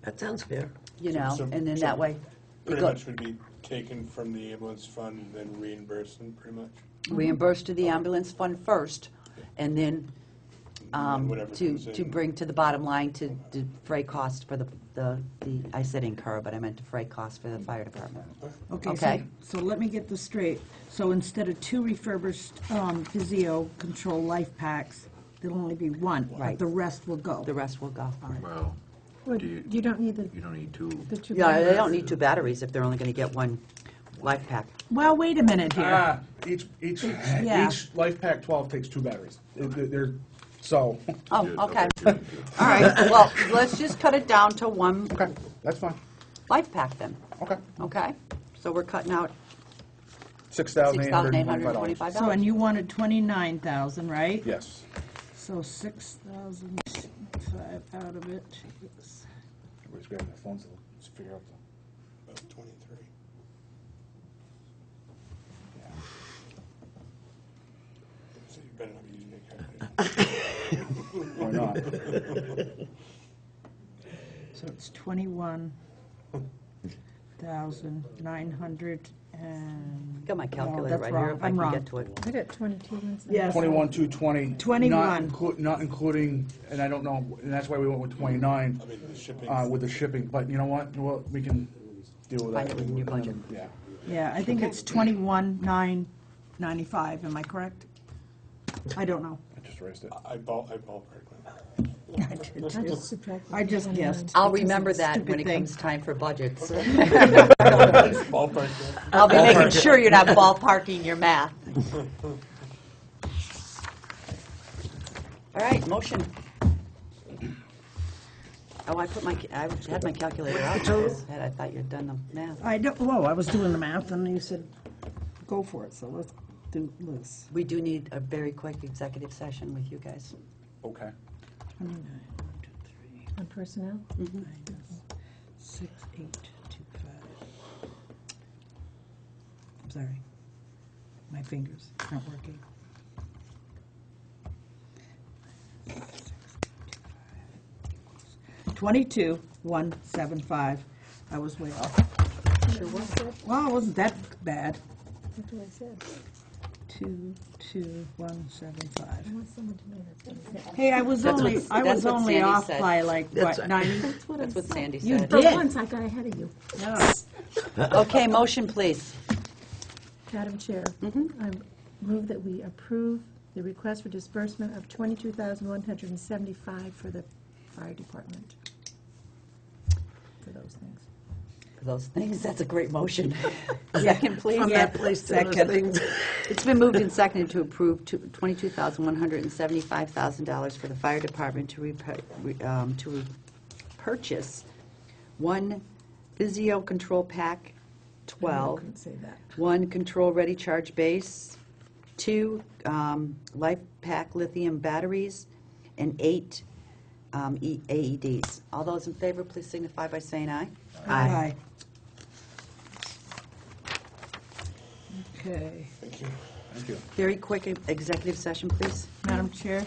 That sounds fair. you know, So- and then so that way. it pretty go- much would be taken from the ambulance fund and then reimbursed them, pretty much. reimburse to the ambulance fund first, and then And whatever comes to in. bring to the bottom line to defray cost for the I said incur, but I meant defray costs for the fire department. Okay, Okay. so let me get this straight. So instead of 2 refurbished physio control life packs, there'll only be 1, but Right. the rest will go. The rest will go. Well, Well, do you, you don't need you don't need two. the two. Yeah, they batteries. don't need 2 batteries if they're only going to get 1 life pack. Well, wait a minute here. Each Yeah. Life Pack 12 takes 2 batteries. So, Oh, Yeah, okay. you need two. All right, well, let's just cut it down to 1 okay, that's fine. life pack then, Okay. okay? So we're cutting out $6,825. $6,825. So, and you wanted 29,000, right? Yes. So 6,005 out of it is, Everybody's grabbing their phones, let's figure out About 23. So you better not be using a calculator. Why not? so it's 21,900 and. Got my No, calculator that's right wrong. here if I I'm can wrong. get to it. I got 22 ones. Yes. 21,220. 21. Not including, and I don't know, and that's why we went with 29 I mean, the shipping. with the shipping, but you know what? Well, we can deal with that. Find it within your budget. Yeah. Yeah, I think it's 21,995, am I correct? I don't know. I just erased it. I ballparked it. I did I too. just subtracted. I just 29 guessed. I'll because of remember the that stupid when it thing. comes time for budgets. Ballpark it. I'll be making sure you're not ballparking your math. All right, motion. Oh, I had my calculator out. I thought you'd done the math. I don't, whoa, I was doing the math and you said, go for it, so let's do this. We do need a very quick executive session with you guys. Okay. 29, 1, 2, On personnel? 3, minus 6, 8, 2, 5. I'm sorry. My fingers aren't working. 22,175. I was way off. Sure was it? Well, it wasn't that bad. That's what I said. 2,2,175. I want someone to know that's what I said. Hey, I was That's only, what- I that's was what only Sandy off said. by like, That's what, right. 90? That's what I That's what said. Sandy You said. For did. once, I got ahead of you. Yeah. Okay, motion, please. Madam Chair, I move that we approve the request for disbursement of $22,175 for the fire department. For those things. For those things, that's a great motion. Second, please. From that place to those second. things. It's been moved and seconded to approve $22,175 for the fire department to purchase 1 Physio Control Pack I 12, couldn't say that. 1 Control Ready Charge Base, 2 Life Pack Lithium Batteries, and 8 AEDs. All those in favor, please signify by saying aye. Aye. Okay. Thank you. Very quick executive session, please. Madam Chair,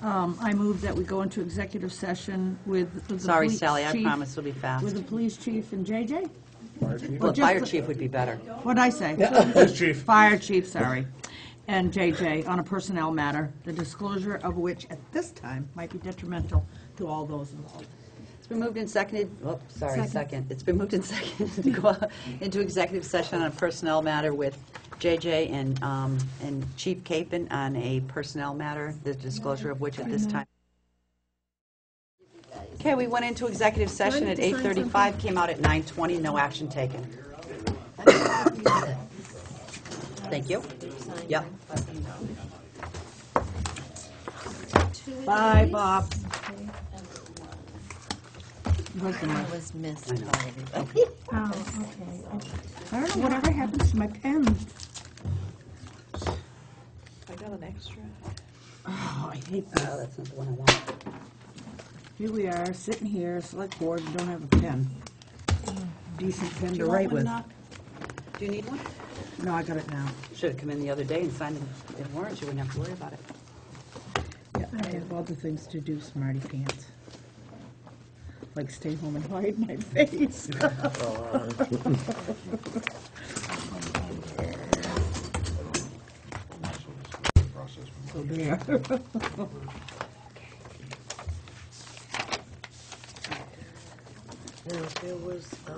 I move that we go into executive session with the Sorry, police Sally, I chief- promise it'll be fast. With the police chief and JJ? Fire chief? Well, just fire the- chief would be better. What'd I say? Police chief. Fire chief, sorry, and JJ on a personnel matter, the disclosure of which at this time might be detrimental to all those involved. It's been moved and seconded, Second. second. It's been moved and seconded to go into executive session on a personnel matter with JJ and Chief Capen on a personnel matter, the disclosure of which at this time. Okay, we went into executive session at 8:35, came out at 9:20, no action taken. Thank you. Yep. Bye, Bob. Was missed by everybody. Oh, okay. I don't know whatever happens to my pen. I got an extra. Oh, I hate Oh, this. that's not the one I want. Here we are, sitting here, select board, and don't have a pen. Decent pen to write with. Do you need one? No, I got it now. Should have come in the other day and signed it in warrants, you wouldn't have to worry about it. Yeah, I have other things to do, smarty pants. Like stay home and hide my face. So there. Now, there was, I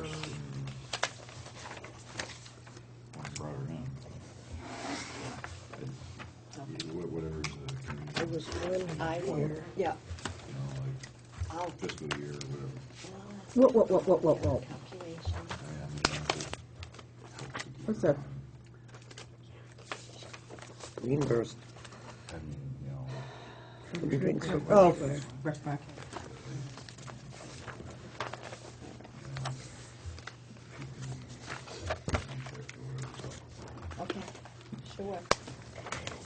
brought her in. Whatever's the there was one here. Yeah. you know, like fiscal year or whatever. Whoa. Calculation. What's that? Reimbursed. I mean, you know, Oh. Okay, sure.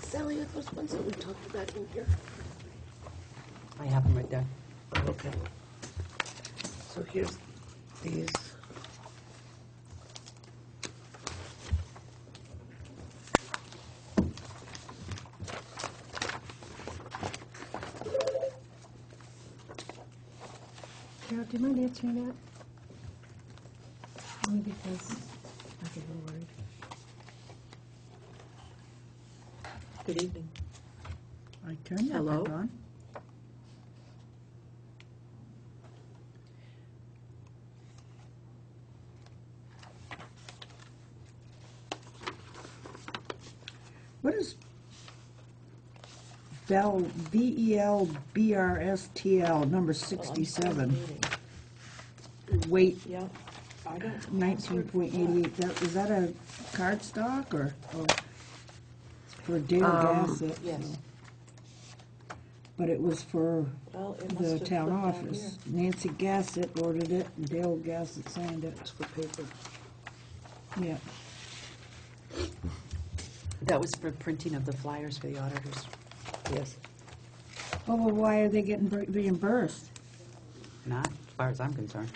Sally, are those ones that we talked about in here? I have them right there. Oh, okay. So here's these. Carol, do you mind answering that? Only because I get a little worried. Good evening. I turned that Hello? back on. What is VELBRSTL number 67? Weight Yeah. I don't. 19.88. Is that a card stock or it's for Dale Gassett? Yes. But it was for Well, it must the have town flipped down office. Nancy Gassett ordered it and Dale Gassett signed it. It's for paper. Yeah. That was for printing of the flyers for the auditors. Yes. Oh, well, why are they getting reimbursed? Not, as far as I'm concerned.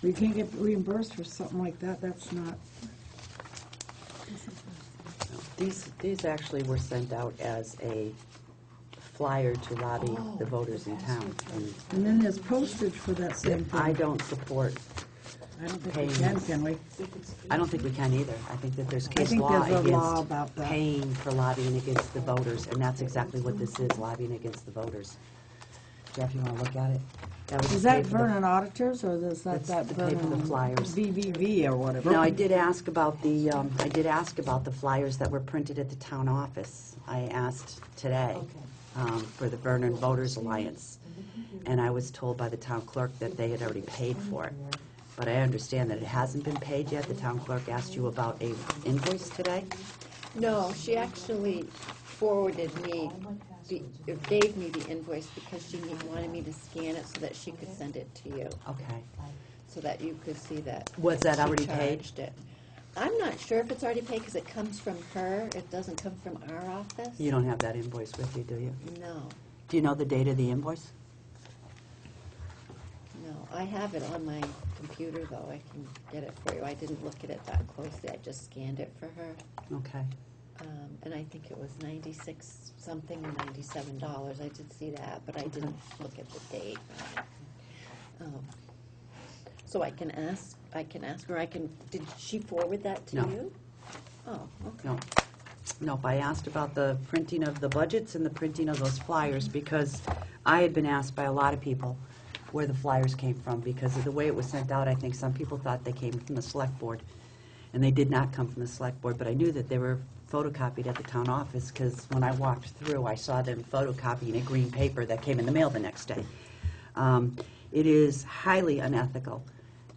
We can't get reimbursed for something like that. That's not. These actually were sent out as a flyer to lobby the voters in town. And then there's postage for that same And thing. I don't support, I don't think paying we can, this. can we? I don't think we can either. I think that there's I case think law there's a law against about that. paying for lobbying against the voters, and that's exactly what this is, lobbying against the voters. Jeff, you want to look at it? was Is to pay that for the- Vernon Auditors or is that That's to pay for the Vernon flyers. VVV or whatever? Now, I did ask about the flyers that were printed at the town office. I asked today for the Vernon Voters Alliance, and I was told by the town clerk that they had already paid for it. But I understand that it hasn't been paid yet. The town clerk asked you about a invoice today? No, she actually forwarded me, or gave me the invoice because she wanted me to scan it so that she could send it to you, Okay. so that you could see that. Was that she already paid? charged it. I'm not sure if it's already paid because it comes from her. It doesn't come from our office. You don't have that invoice with you, do you? No, Do you know the date of the invoice? no. I have it on my computer, though. I can get it for you. I didn't look at it that closely. I just scanned it for her. Okay. And I think it was 96 something or $97. I did see that, but I didn't look at the date. So I can ask her, did she forward that to No. you? Oh, okay. No. Nope, I asked about the printing of the budgets and the printing of those flyers because I had been asked by a lot of people where the flyers came from because of the way it was sent out. I think some people thought they came from the select board, and they did not come from the select board, but I knew that they were photocopied at the town office because when I walked through, I saw them photocopying a green paper that came in the mail the next day. It is highly unethical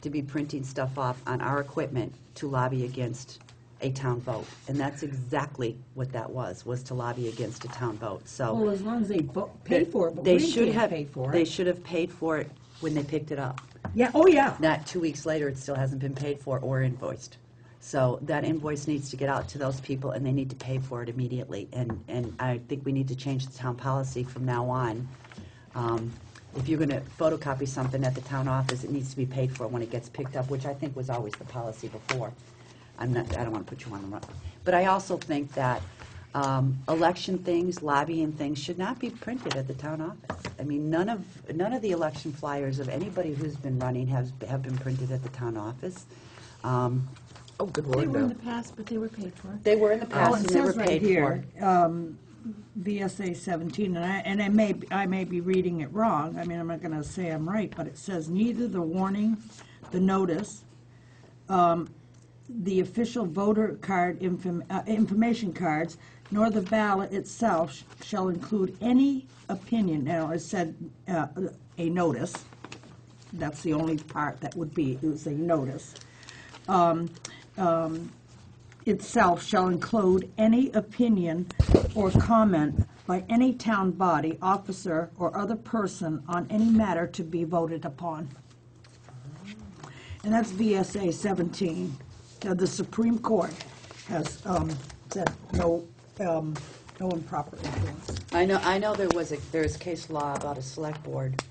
to be printing stuff off on our equipment to lobby against a town vote. And that's exactly what that was to lobby against a town vote. So Well, as long as they pay for it, but they we should can't have pay for They it. should have paid for it when they picked it up. Yeah, oh, yeah. Not 2 weeks later, it still hasn't been paid for or invoiced. So that invoice needs to get out to those people, and they need to pay for it immediately. And I think we need to change the town policy from now on. If you're going to photocopy something at the town office, it needs to be paid for when it gets picked up, which I think was always the policy before. I don't want to put you on the run. But I also think that election things, lobbying things should not be printed at the town office. I mean, none of the election flyers of anybody who's been running have been printed at the town office. Oh, good They Lord, were in no. the past, but they were paid for. They were in the Oh, past, it and they were says right paid here, for. VSA 17, and I may be reading it wrong. I mean, I'm not going to say I'm right, but it says neither the warning, the notice, the official voter card information cards, nor the ballot itself shall include any opinion. Now, it said a notice. That's the only part that would be, it was a notice. Itself shall include any opinion or comment by any town body, officer, or other person on any matter to be voted upon. And that's VSA 17. The Supreme Court has said no improper influence. I know there's case law about a select board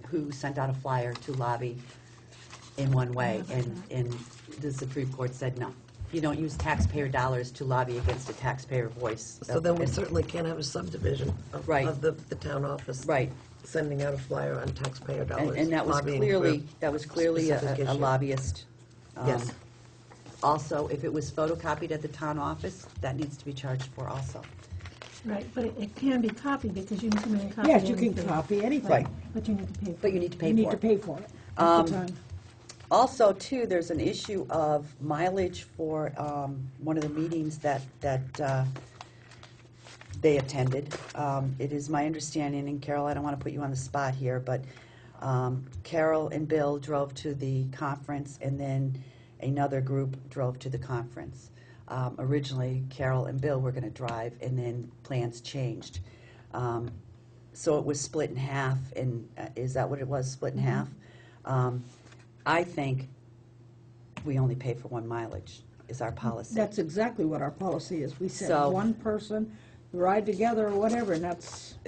who sent out a flyer to lobby in one way, and the Supreme Court said no. You don't use taxpayer dollars to lobby against a taxpayer voice. So then we certainly can't have a subdivision of Right. the town office. Right. Sending out a flyer on taxpayer dollars. And that was lobbying clearly for specific a issue. lobbyist. Yes. Also, if it was photocopied at the town office, that needs to be charged for also. Right, but it can be copied because you can come in and copy Yes, you can anything. copy anything. Right. But you need to pay for it. But you need to pay You for it. need to pay for it at the time. Also, too, there's an issue of mileage for one of the meetings that they attended. It is my understanding, and Carol, I don't want to put you on the spot here, but Carol and Bill drove to the conference, and then another group drove to the conference. Originally, Carol and Bill were going to drive, and then plans changed. So it was split in half, and is that what it was, split in half? I think we only pay for one mileage, is our policy. That's exactly what our policy is. We said So- one person, ride together or whatever, and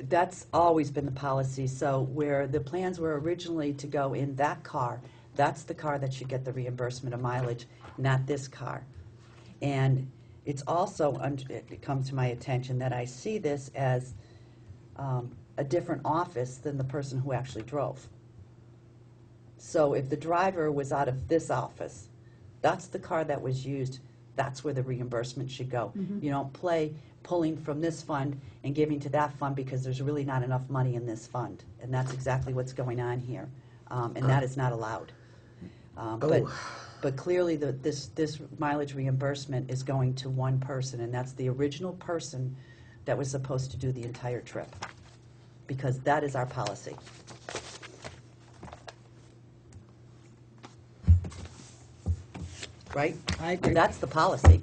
That's always been the policy. So where the plans were originally to go in that car, that's the car that should get the reimbursement of mileage, not this car. And it's also, it comes to my attention that I see this as a different office than the person who actually drove. So if the driver was out of this office, that's the car that was used, that's where the reimbursement should go. You don't play pulling from this fund and giving to that fund because there's really not enough money in this fund. And that's exactly what's going on here. And that is not allowed. But clearly this mileage reimbursement is going to one person, and that's the original person that was supposed to do the entire trip. Because that is our policy. Right? I agree. That's the policy.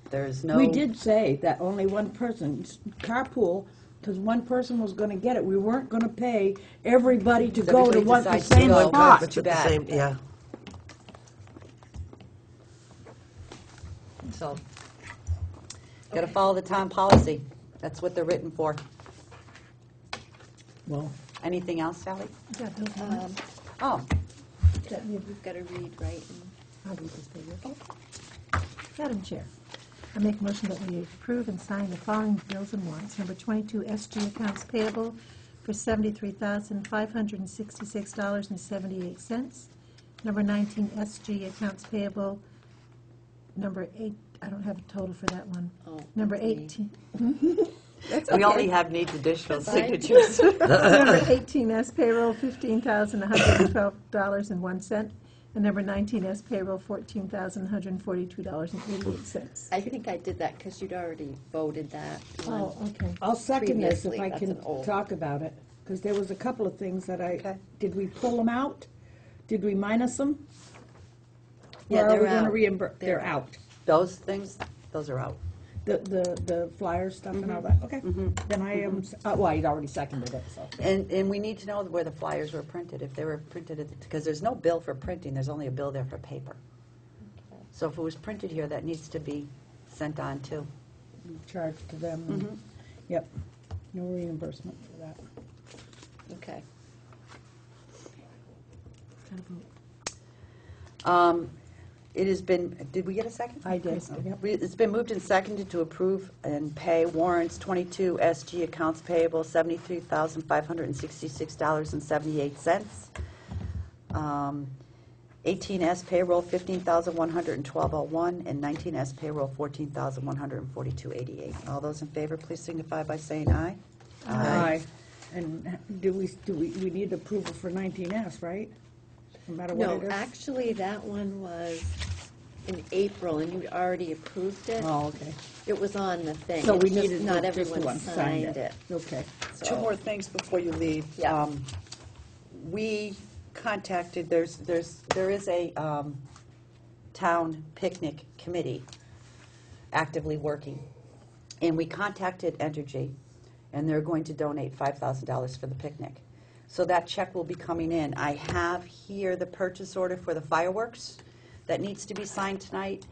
There's no... we did say that only one person, carpool, because one person was going to get it. We weren't going to pay everybody to go to everybody the decides to same go, spot. but too But the bad. same, yeah. So, got to follow the town policy. That's what they're written for. Well, Anything else, Sally? Yeah, Bill's minutes. Oh, That we- We've got to read, right? I'll read this to you, okay? Madam Chair, I make a motion that we approve and sign the following bills and warrants. Number 22, SG accounts payable for $73,566.78. Number 19, SG accounts payable, number 8, I don't have a total for that one. Oh, Number that's 18, we only have needs additional That's fine. signatures. number 18, payroll, $15,112.01. And number 19, payroll, $14,142.88. I think I did that because you'd already voted that one. Oh, okay. I'll second this if Previously, I that's can an old- talk about it, because there was a couple of things that Okay. did we pull them out? Did we minus them? Yeah, Or are we they're going to out. reimburse? They're They're out. Those things, those are out. The flyer stuff and all that? Okay. Then I am, well, you'd already seconded it, so. And we need to know where the flyers were printed, if they were printed, because there's no bill for printing, there's only a bill there for paper. So if it was printed here, that needs to be sent on too. Charged to them. and- Yep. No reimbursement for that. Okay. It has been, did we get a second? I did. Yep. It's been moved and seconded to approve and pay warrants 22 SG accounts payable, $73,566.78. 18S payroll, $15,112.01, and 19S payroll, $14,142.88. All those in favor, please signify by saying aye. Aye. And we need approval for 19S, right? No matter what No, it is? actually, that one was in April, and you'd already approved it. Oh, okay. It was on the thing. So we It's just needed not just everyone one signed it. Okay. So- Two more things before you leave. Yeah. We contacted, there is a town picnic committee actively working. And we contacted Entergy, and they're going to donate $5,000 for the picnic. So that check will be coming in. I have here the purchase order for the fireworks that needs to be signed tonight.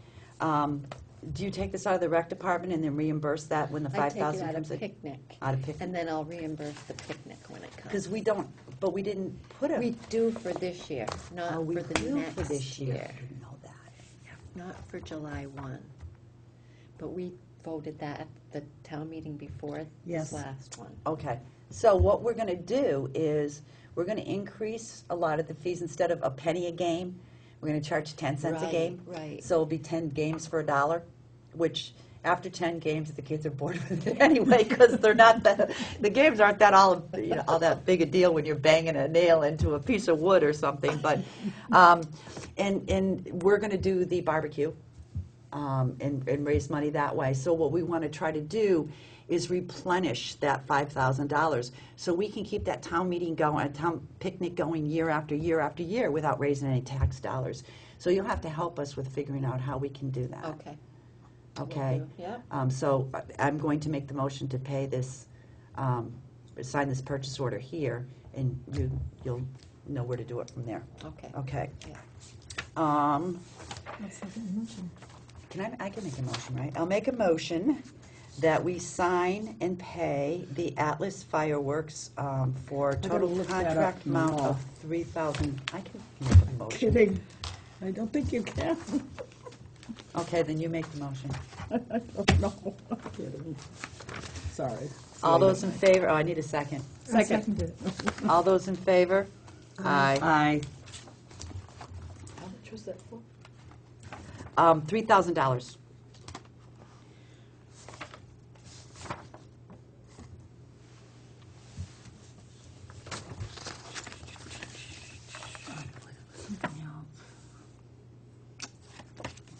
Do you take this out of the rec department and then reimburse that when the I take it $5,000 out comes of in? picnic. Out of picnic? And then I'll reimburse the picnic when it comes. Because we don't, but we didn't put a. We do for this year, not Oh, we for the do next for this year. year. I didn't know that. Not for July 1. But we voted that at the town meeting before Yes. this last one. Okay, so what we're gonna do is, we're gonna increase a lot of the fees. Instead of a penny a game, we're gonna charge 10 cents a Right, game. right. So it'll be 10 games for $1, which after 10 games, the kids are bored with it anyway, because they're not the games aren't that all that big a deal when you're banging a nail into a piece of wood or something. But and we're going to do the barbecue and raise money that way. So what we want to try to do is replenish that $5,000 so we can keep that town meeting going, a town picnic going year after year after year without raising any tax dollars. So you'll have to help us with figuring out how we can do that. Okay. Okay? Yep. So I'm going to make the motion to pay this, sign this purchase order here, and you'll know where to do it from there. Okay. Okay. Yeah. I'll second the motion. I can make a motion, right? I'll make a motion that we sign and pay the Atlas Fireworks for gotta total look that up contract amount tomorrow. of $3,000. I can make a motion. Kidding. I don't think you can. Okay, then you make the motion. I don't know. I'm kidding. Sorry. All those in favor, I need a second. I seconded it. All those in favor? Aye. Aye. How much was that for? $3,000.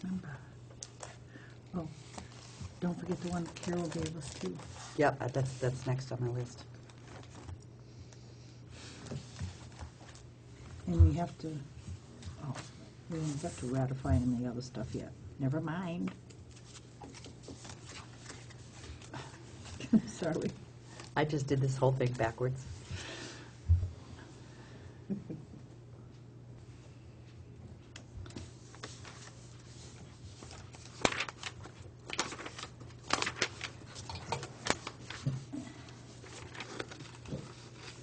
Remember. Oh, don't forget the one Carol gave us too. Yep, that's next on my list. And we have to, oh, we haven't got to ratify any of the other stuff yet. Never mind. Sorry. I just did this whole thing backwards.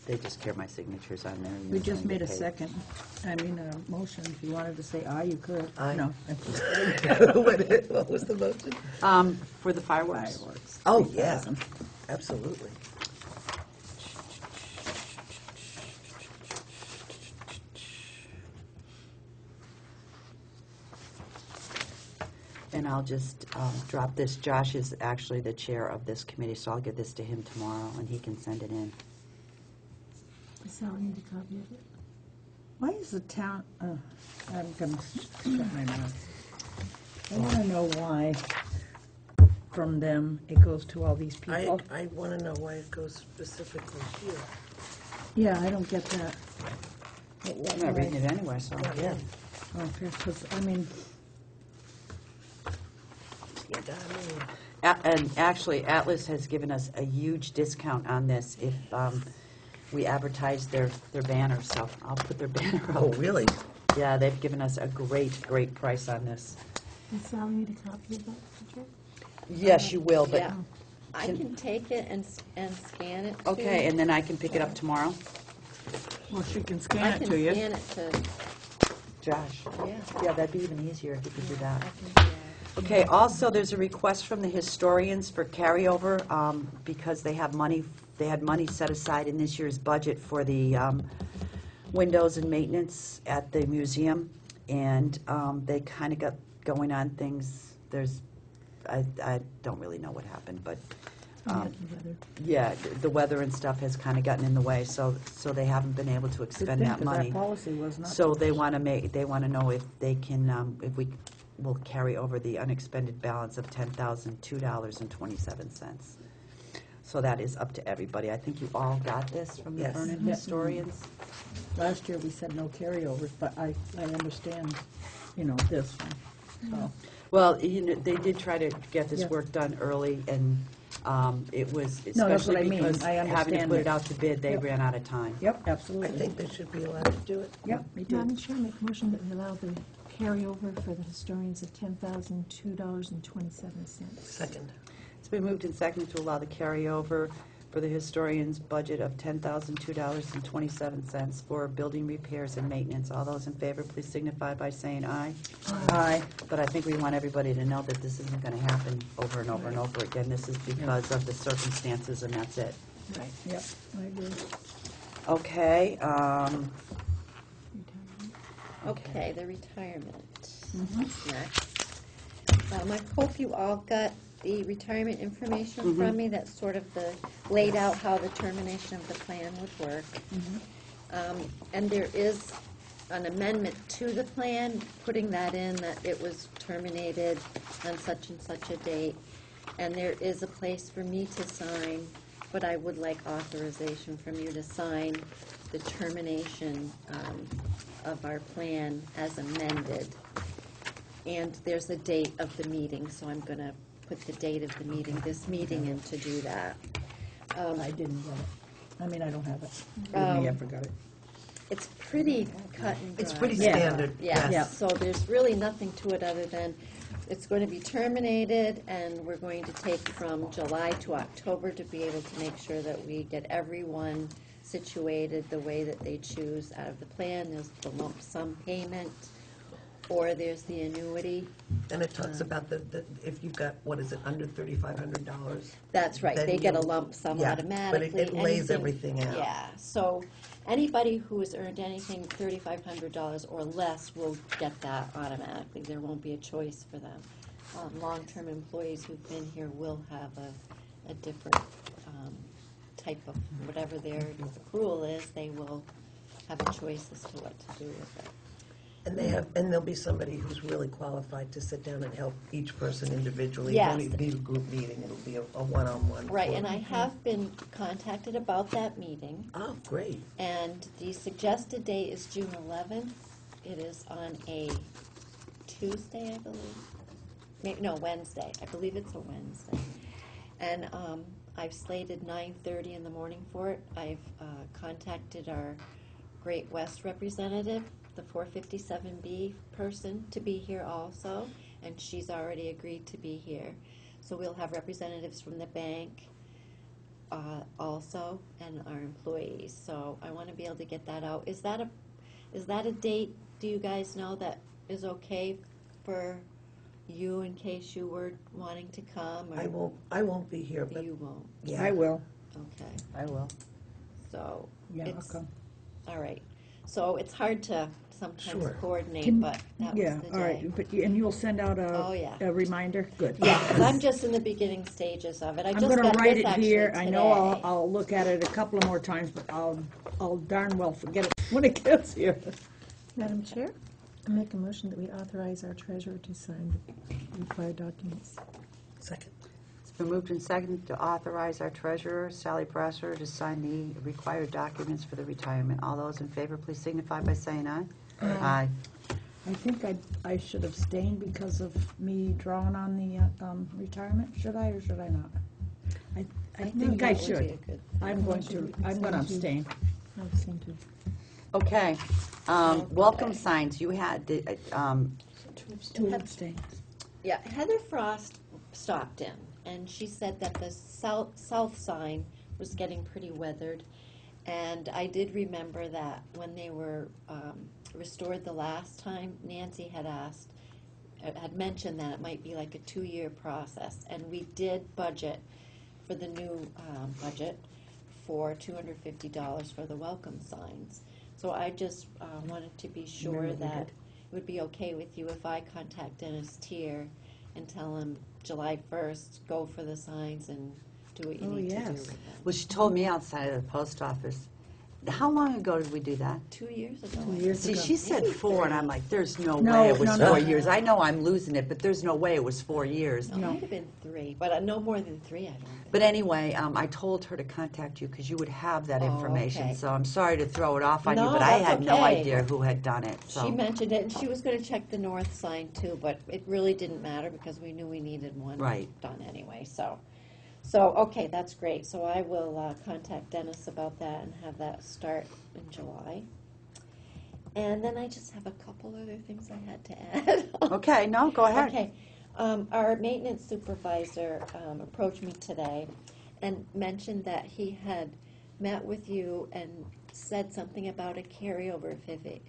They just care my signatures on there. and We you're just going made to a pay. second, motion. If you wanted to say aye, you could. Aye. No. What was the motion? For the fireworks. Fireworks. Oh, yeah, 3,000. absolutely. And I'll just drop this. Josh is actually the chair of this committee, so I'll get this to him tomorrow, and he can send it in. Sal, need a copy of it? Why is the town, I'm gonna shut my mouth. I wanna know why from them it goes to all these people. I want to know why it goes specifically here. Yeah, I don't get that. I'm not reading it anyway, so yeah. Okay, 'cause, I mean, And actually, Atlas has given us a huge discount on this if we advertise their banner, so I'll put their banner up. Oh, really? Yeah, they've given us a great price on this. Does Sal need a copy of that picture? Yes, you will, but, Yeah. I can take it and scan it. okay, and then I can pick it up tomorrow? well, she can I scan can it to you. scan it to, Josh? yeah. Yeah, that'd be even easier if you could do that. I can do that. Okay, also, there's a request from the historians for carryover, because they had money set aside in this year's budget for the windows and maintenance at the museum, And they kind of got going on things. I don't really know what happened, but yeah, the weather and stuff has kind of gotten in the way, so they haven't been able to expend that money. That policy was not. So they want to know if they can, if we will carry over the unexpended balance of $10,002.27. So that is up to everybody. I think you all got this from the Yes. Vernon historians. Last year, we said no carryovers, but I understand, this one, so. Well, they did try to get this Yeah. work done early, and it was, No, that's what I especially mean. because I having to understand put it that. out to bid, they Yep. ran out of time. Yep, I absolutely. think they should be allowed to do it. Yep, me Madam too. Chair, make a motion that we allow the carryover for the historians of $10,002.27. Second. It's been moved and seconded to allow the carryover for the historian's budget of $10,002.27 for building repairs and maintenance. All those in favor, please signify by saying aye. Aye. But I think we want everybody to know that this isn't going to happen over and over and over again. This is because of the circumstances, and that's it. Right. Yep, I agree. Okay, Okay, the retirement. Mhm. Next. I hope you all got the retirement information from me. That's sort of laid out how the termination of the plan would work. And there is an amendment to the plan, putting that in, that it was terminated on such and such a date. And there is a place for me to sign, but I would like authorization from you to sign the termination of our plan as amended. And there's a date of the meeting, so I'm going to put the date of the meeting, this meeting, in to do that. I didn't get it. I mean, I don't have it. Um, Me, I forgot it. It's pretty cut and dry. It's pretty Yeah. standard. Yeah, Yes. so there's really nothing to it other than it's going to be terminated, and we're going to take from July to October to be able to make sure that we get everyone situated the way that they choose out of the plan. There's the lump sum payment, or there's the annuity. And it talks about if you've got, what is it, under $3,500? That's right, Then they get a you- lump sum yeah, automatically. but it lays Anything- everything out. Yeah, so anybody who has earned anything $3,500 or less will get that automatically. There won't be a choice for them. Long-term employees who've been here will have a different type of, whatever their accrual is, they will have a choice as to what to do with it. And there'll be somebody who's really qualified to sit down and help each person individually. Yes. It won't be a group meeting, it'll be a one-on-one. Right, and I have been contacted about that meeting. Oh, great. And the suggested date is June 11th. It is on a Tuesday, I believe. No, Wednesday. I believe it's a Wednesday. And I've slated 9:30 in the morning for it. I've contacted our Great West representative, the 457B person, to be here also, and she's already agreed to be here. So we'll have representatives from the bank also, and our employees. So I want to be able to get that out. Is that a date, do you guys know, that is okay for you in case you were wanting to come? Or I won't be here, but you won't? yeah. I will. Okay, I will. so Yeah, I'll it's, come. all right. So it's hard to sometimes Sure. coordinate, Can- but that was Yeah, the all right, day. and you'll send out Oh, yeah. a reminder? Good. Yeah, 'cause I'm just in the beginning stages of it. I I'm just gonna got write this it actually here. I know today. I'll look at it a couple of more times, but I'll darn well forget it when it gets here. Madam Chair, I make a motion that we authorize our treasurer to sign the required documents. Second. It's been moved and seconded to authorize our treasurer, Sally Brasser, to sign the required documents for the retirement. All those in favor, please signify by saying aye. Aye. I think I should abstain because of me drawing on the retirement. Should I or should I not? I think I that would be should. a good- I'm going to abstain. I'll abstain too. Okay, welcome signs, you had, Two abstains. Yeah, Heather Frost stopped in, and she said that the south sign was getting pretty weathered. And I did remember that when they were restored the last time, Nancy had mentioned that it might be like a 2-year process. And we did budget for the new budget for $250 for the welcome signs. So I just wanted to be sure Remember we that did. would be okay with you if I contact Dennis Tier and tell him July 1st, go for the signs and do what you Oh, need to do yes. with them. Well, she told me outside of the post office. How long ago did we do that? 2 years ago. 2 I years See, ago. she said Maybe 4, and three. I'm like, there's no No, way it was no, no. 4 years. I know I'm losing it, but there's no way it was 4 years. It might have been 3, but no more than 3, I don't think. But anyway, I told her to contact you because you would have that Oh, information. okay. So I'm sorry to throw it off on you, No, but I that's had no okay. idea who had done it. She So mentioned it, and she was gonna check the north sign too, but it really didn't matter because we knew we needed one Right. done anyway, so, okay, that's great. So I will contact Dennis about that and have that start in July. And then I just have a couple other things I had to add. okay, no, go ahead. Okay, our maintenance supervisor approached me today and mentioned that he had met with you and said something about a carryover of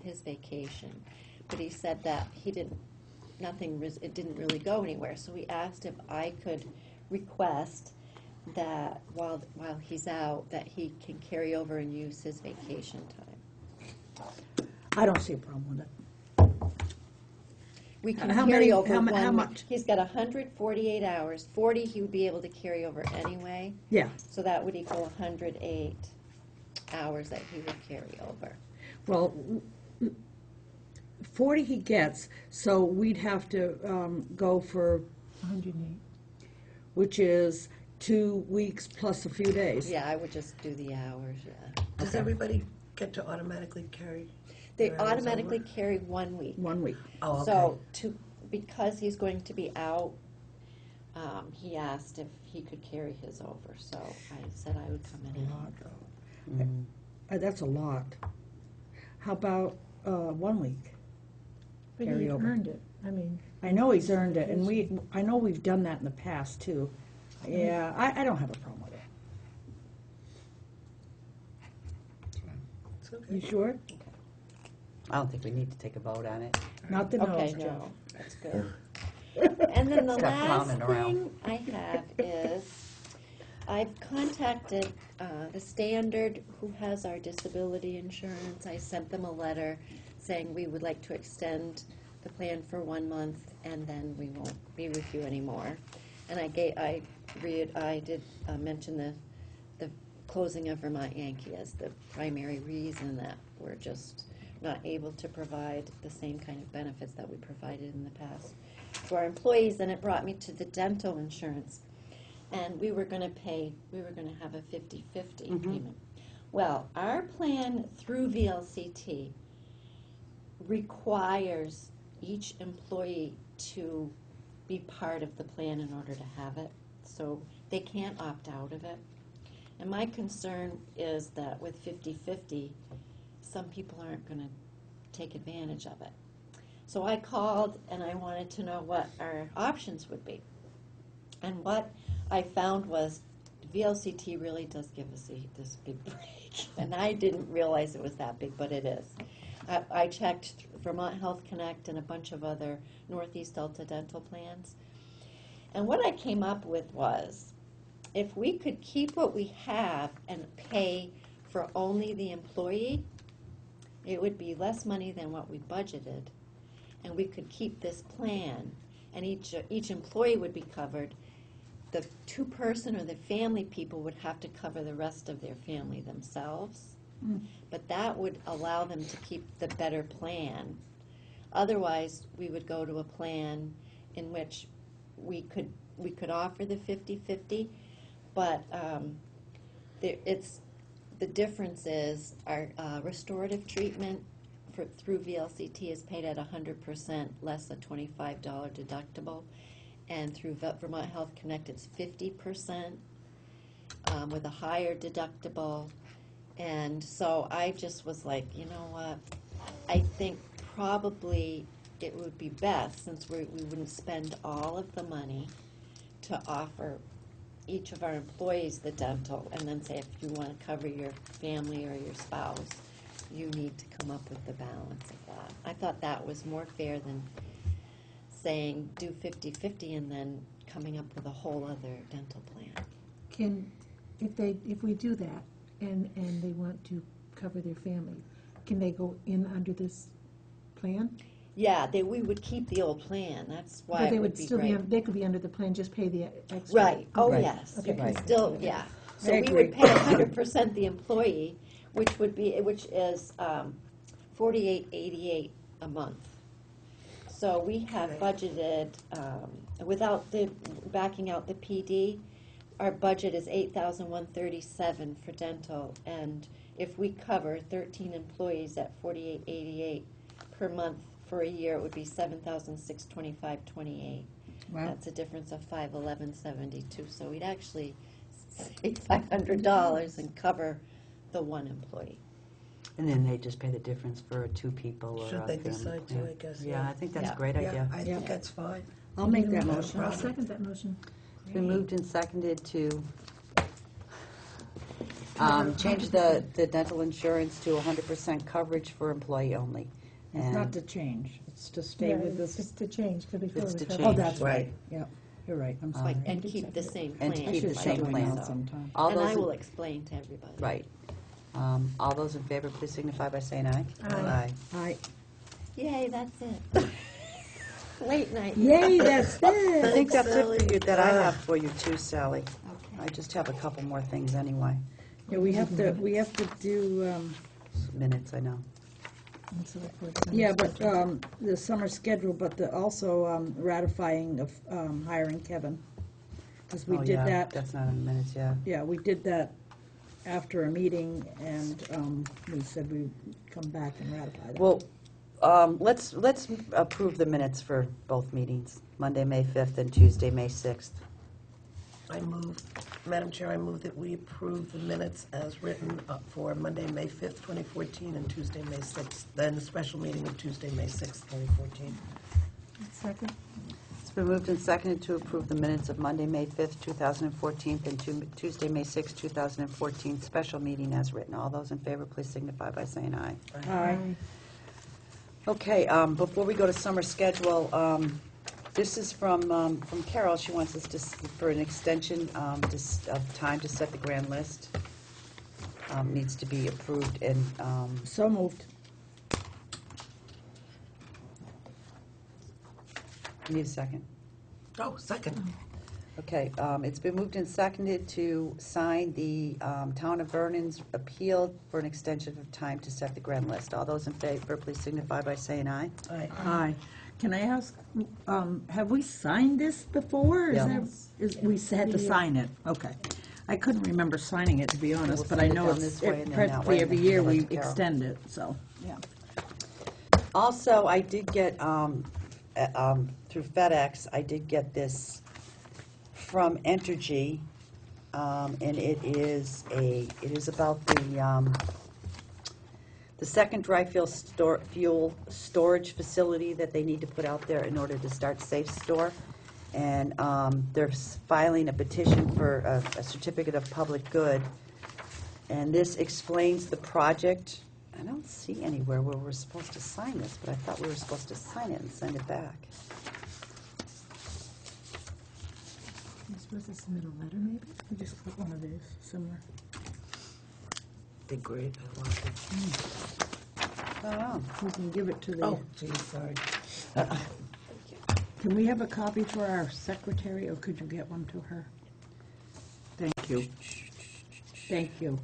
his vacation. But he said that it didn't really go anywhere. So he asked if I could request that while he's out, that he can carry over and use his vacation time. I don't see a problem with it. We can How carry many- over how one mu- how week. much? He's got 148 hours. 40 he would be able to carry over anyway. Yeah. So that would equal 108 hours that he would carry over. Well, 40 he gets, so we'd have to go for 108. which is 2 weeks plus a few days. Yeah, I would just do the hours, yeah. Does everybody get to automatically carry? They their hours automatically over? carry 1 week. 1 week. Oh, So okay. because he's going to be out, he asked if he could carry his over. So I said I would come in. and- That's a lot. How about 1 week? But Carry he over. earned it. I mean, I know he's earned it, and I know we've done that in the past, too. Yeah, I don't have a problem with it. It's okay. You sure? I don't think we need to take a vote on it. Not the Okay, nose, Jeff. no, that's good. And then the Stop last clowning around. thing I have is, I've contacted the Standard, who has our disability insurance. I sent them a letter saying we would like to extend the plan for 1 month, and then we won't be with you anymore. And I did mention the closing of Vermont Yankee as the primary reason that we're just not able to provide the same kind of benefits that we provided in the past to our employees. And it brought me to the dental insurance. And we were going to have a 50-50 payment. Well, our plan through VLCT requires each employee to be part of the plan in order to have it. So they can't opt out of it. And my concern is that with 50-50, some people aren't going to take advantage of it. So I called and I wanted to know what our options would be. And what I found was VLCT really does give us this big break. And I didn't realize it was that big, but it is. I checked Vermont Health Connect and a bunch of other Northeast Delta dental plans. And what I came up with was, if we could keep what we have and pay for only the employee, it would be less money than what we budgeted. And we could keep this plan, and each employee would be covered. The two-person or the family people would have to cover the rest of their family themselves. But that would allow them to keep the better plan. Otherwise, we would go to a plan in which we could offer the 50-50, but the difference is our restorative treatment through VLCT is paid at 100% less a $25 deductible, and through Vermont Health Connect it's 50% with a higher deductible. And so I just was like, you know what, I think probably it would be best, since we wouldn't spend all of the money, to offer each of our employees the dental, and then say if you want to cover your family or your spouse, you need to come up with the balance of that. I thought that was more fair than saying do 50-50 and then coming up with a whole other dental plan. if we do that, and they want to cover their family, can they go in under this plan? Yeah, we would keep the old plan, that's why But it they would would be still be, great. they could be under the plan, just pay the extra. Right, oh, Okay. yes, Okay. you can Right. still, yeah. So I we would agree. pay 100% the employee, which is $48.88 a month. So we have budgeted, without backing out the PD, our budget is $8,137 for dental, and if we cover 13 employees at $48.88 per month for a year, it would be $7,625.28. Wow. That's a difference of $511.72, so we'd actually save $500 and cover the one employee. And then they just pay the difference for 2 people or a Should they family. decide to, Yeah. I guess, Yeah, yeah. I think that's a Yeah. great idea. I think that's fine. I'll make that motion. I'll second that motion. It's been moved and seconded to change the dental insurance to 100% coverage for employee only. It's And not to change, it's to stay Yeah, with it's this. just to change, because before It's we to covered- change. Oh, that's Right. right, yeah, you're right, I'm sorry. And keep the same plan. And to keep the I should same start doing plan. that sometime. All And those I in- will explain to everybody. Right. All those in favor, please signify by saying aye. Aye. Aye. Yay, that's it. Late night. Yay, that's I it. think that's it for you, that I Ah. have for you too, Sally. Okay. I just have a couple more things anyway. Yeah, we have to do, Minutes, I know. And so for yeah, but, the summer schedule, but also ratifying of hiring Kevin. Because we Oh, did yeah, that, That's not in the minutes, yeah. yeah, we did that after a meeting, and we said we'd come back and ratify that. Well, let's approve the minutes for both meetings, Monday, May 5th, and Tuesday, May 6th. Madam Chair, I move that we approve the minutes as written for Monday, May 5th, 2014, and Tuesday, May 6th, then the special meeting of Tuesday, May 6th, 2014. Second? It's been moved and seconded to approve the minutes of Monday, May 5th, 2014, and Tuesday, May 6th, 2014, special meeting as written. All those in favor, please signify by saying aye. Aye. Okay, before we go to summer schedule, this is from Carol. She wants us for an extension of time to set the grand list. Needs to be approved and, So moved. need a second. Oh, second. Okay, it's been moved and seconded to sign the Town of Vernon's appeal for an extension of time to set the grand list. All those in favor, please signify by saying aye. Aye. Aye. Can I ask, have we signed this before? Yeah. We had to sign it, okay. I couldn't remember signing it, to be honest, but I send it know down it's this way and then that practically way, every and year give it we to Carol. extend it, so, yeah. Also, I did get, through FedEx, I did get this from Entergy, and it is about the second dry fuel storage facility that they need to put out there in order to start Safe Store. And they're filing a petition for a certificate of public good. And this explains the project. I don't see anywhere where we're supposed to sign this, but I thought we were supposed to sign it and send it back. You're supposed to submit a letter, maybe? We just got one of these, similar. They're great, I love them. I don't know. We can give it to the, Oh, geez, sorry. can we have a copy for our secretary, or could you get one to her? Thank you. Thank you.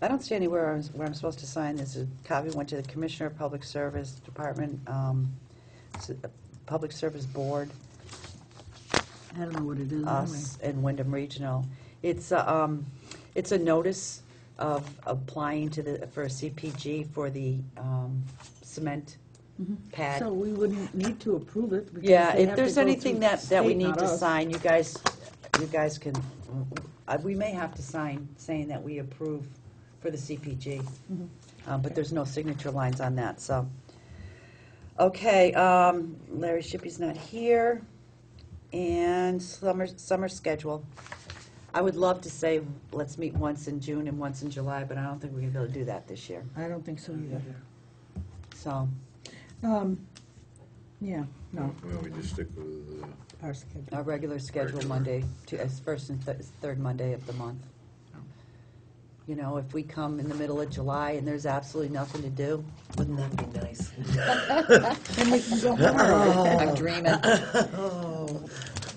I don't see anywhere where I'm supposed to sign this. A copy went to the Commissioner of Public Service Department, Public Service Board, I don't know what it is anyway. us, and Wyndham Regional. It's a notice of applying for a CPG for the cement pad. So we wouldn't need to approve it, because Yeah, they if have to there's go anything through that we state, need not to us. sign, you guys can, we may have to sign saying that we approve for the CPG. But there's no signature lines on that, so. Okay, Larry Shippey's not here. And summer schedule. I would love to say, let's meet once in June and once in July, but I don't think we're gonna be able to do that this year, I don't think so either. so. Yeah, no, Well, we just stick with, our schedule. Our regular schedule Regular. Monday, first and third Monday of the month. You know, if we come in the middle of July and there's absolutely nothing to do. Wouldn't that be nice? Then we can go home. I'm dreaming.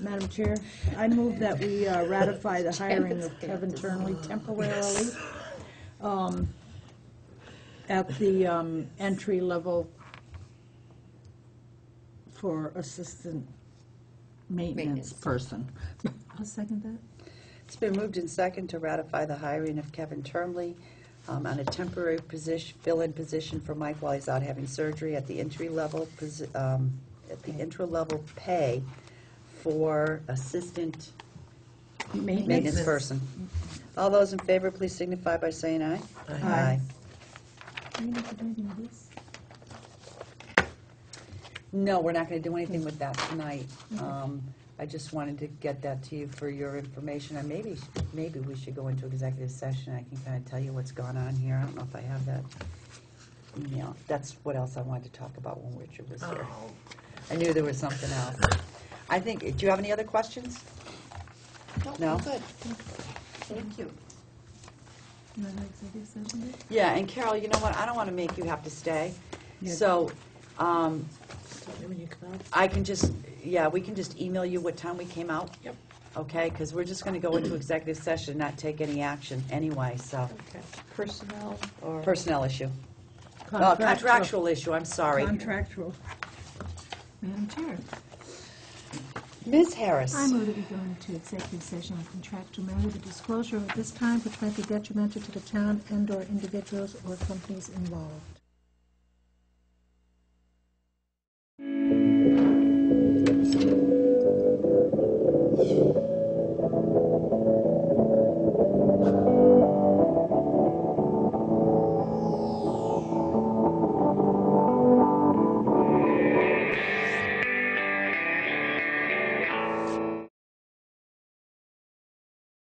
Madam Chair, I move that we ratify the hiring of Kevin Turnley temporarily at the entry level for assistant maintenance person. I'll second that. It's been moved in second to ratify the hiring of Kevin Turnley on a temporary position, fill-in position for Mike while he's out having surgery at the entry-level pay for assistant maintenance person. All those in favor, please signify by saying aye. Aye. Do we need to do anything with this? No, we're not going to do anything with that tonight. I just wanted to get that to you for your information. And maybe we should go into executive session. I can kind of tell you what's gone on here. I don't know if I have that email. That's what else I wanted to talk about when Richard was here. I knew there was something else. I think, do you have any other questions? No? Good. Thank you. You want to executive session? Dick? Yeah, and Carol, you know what? I don't want to make you have to stay. So, I can just, we can just email you what time we came out. Yep. Okay, because we're just going to go into executive session and not take any action anyway, so. Okay. Personnel or? Personnel issue. Contractual issue, I'm sorry. Contractual. Madam Chair, Ms. Harris. I move that we go into executive session on contractual matter. The disclosure at this time which might be detrimental to the town and/or individuals or companies involved.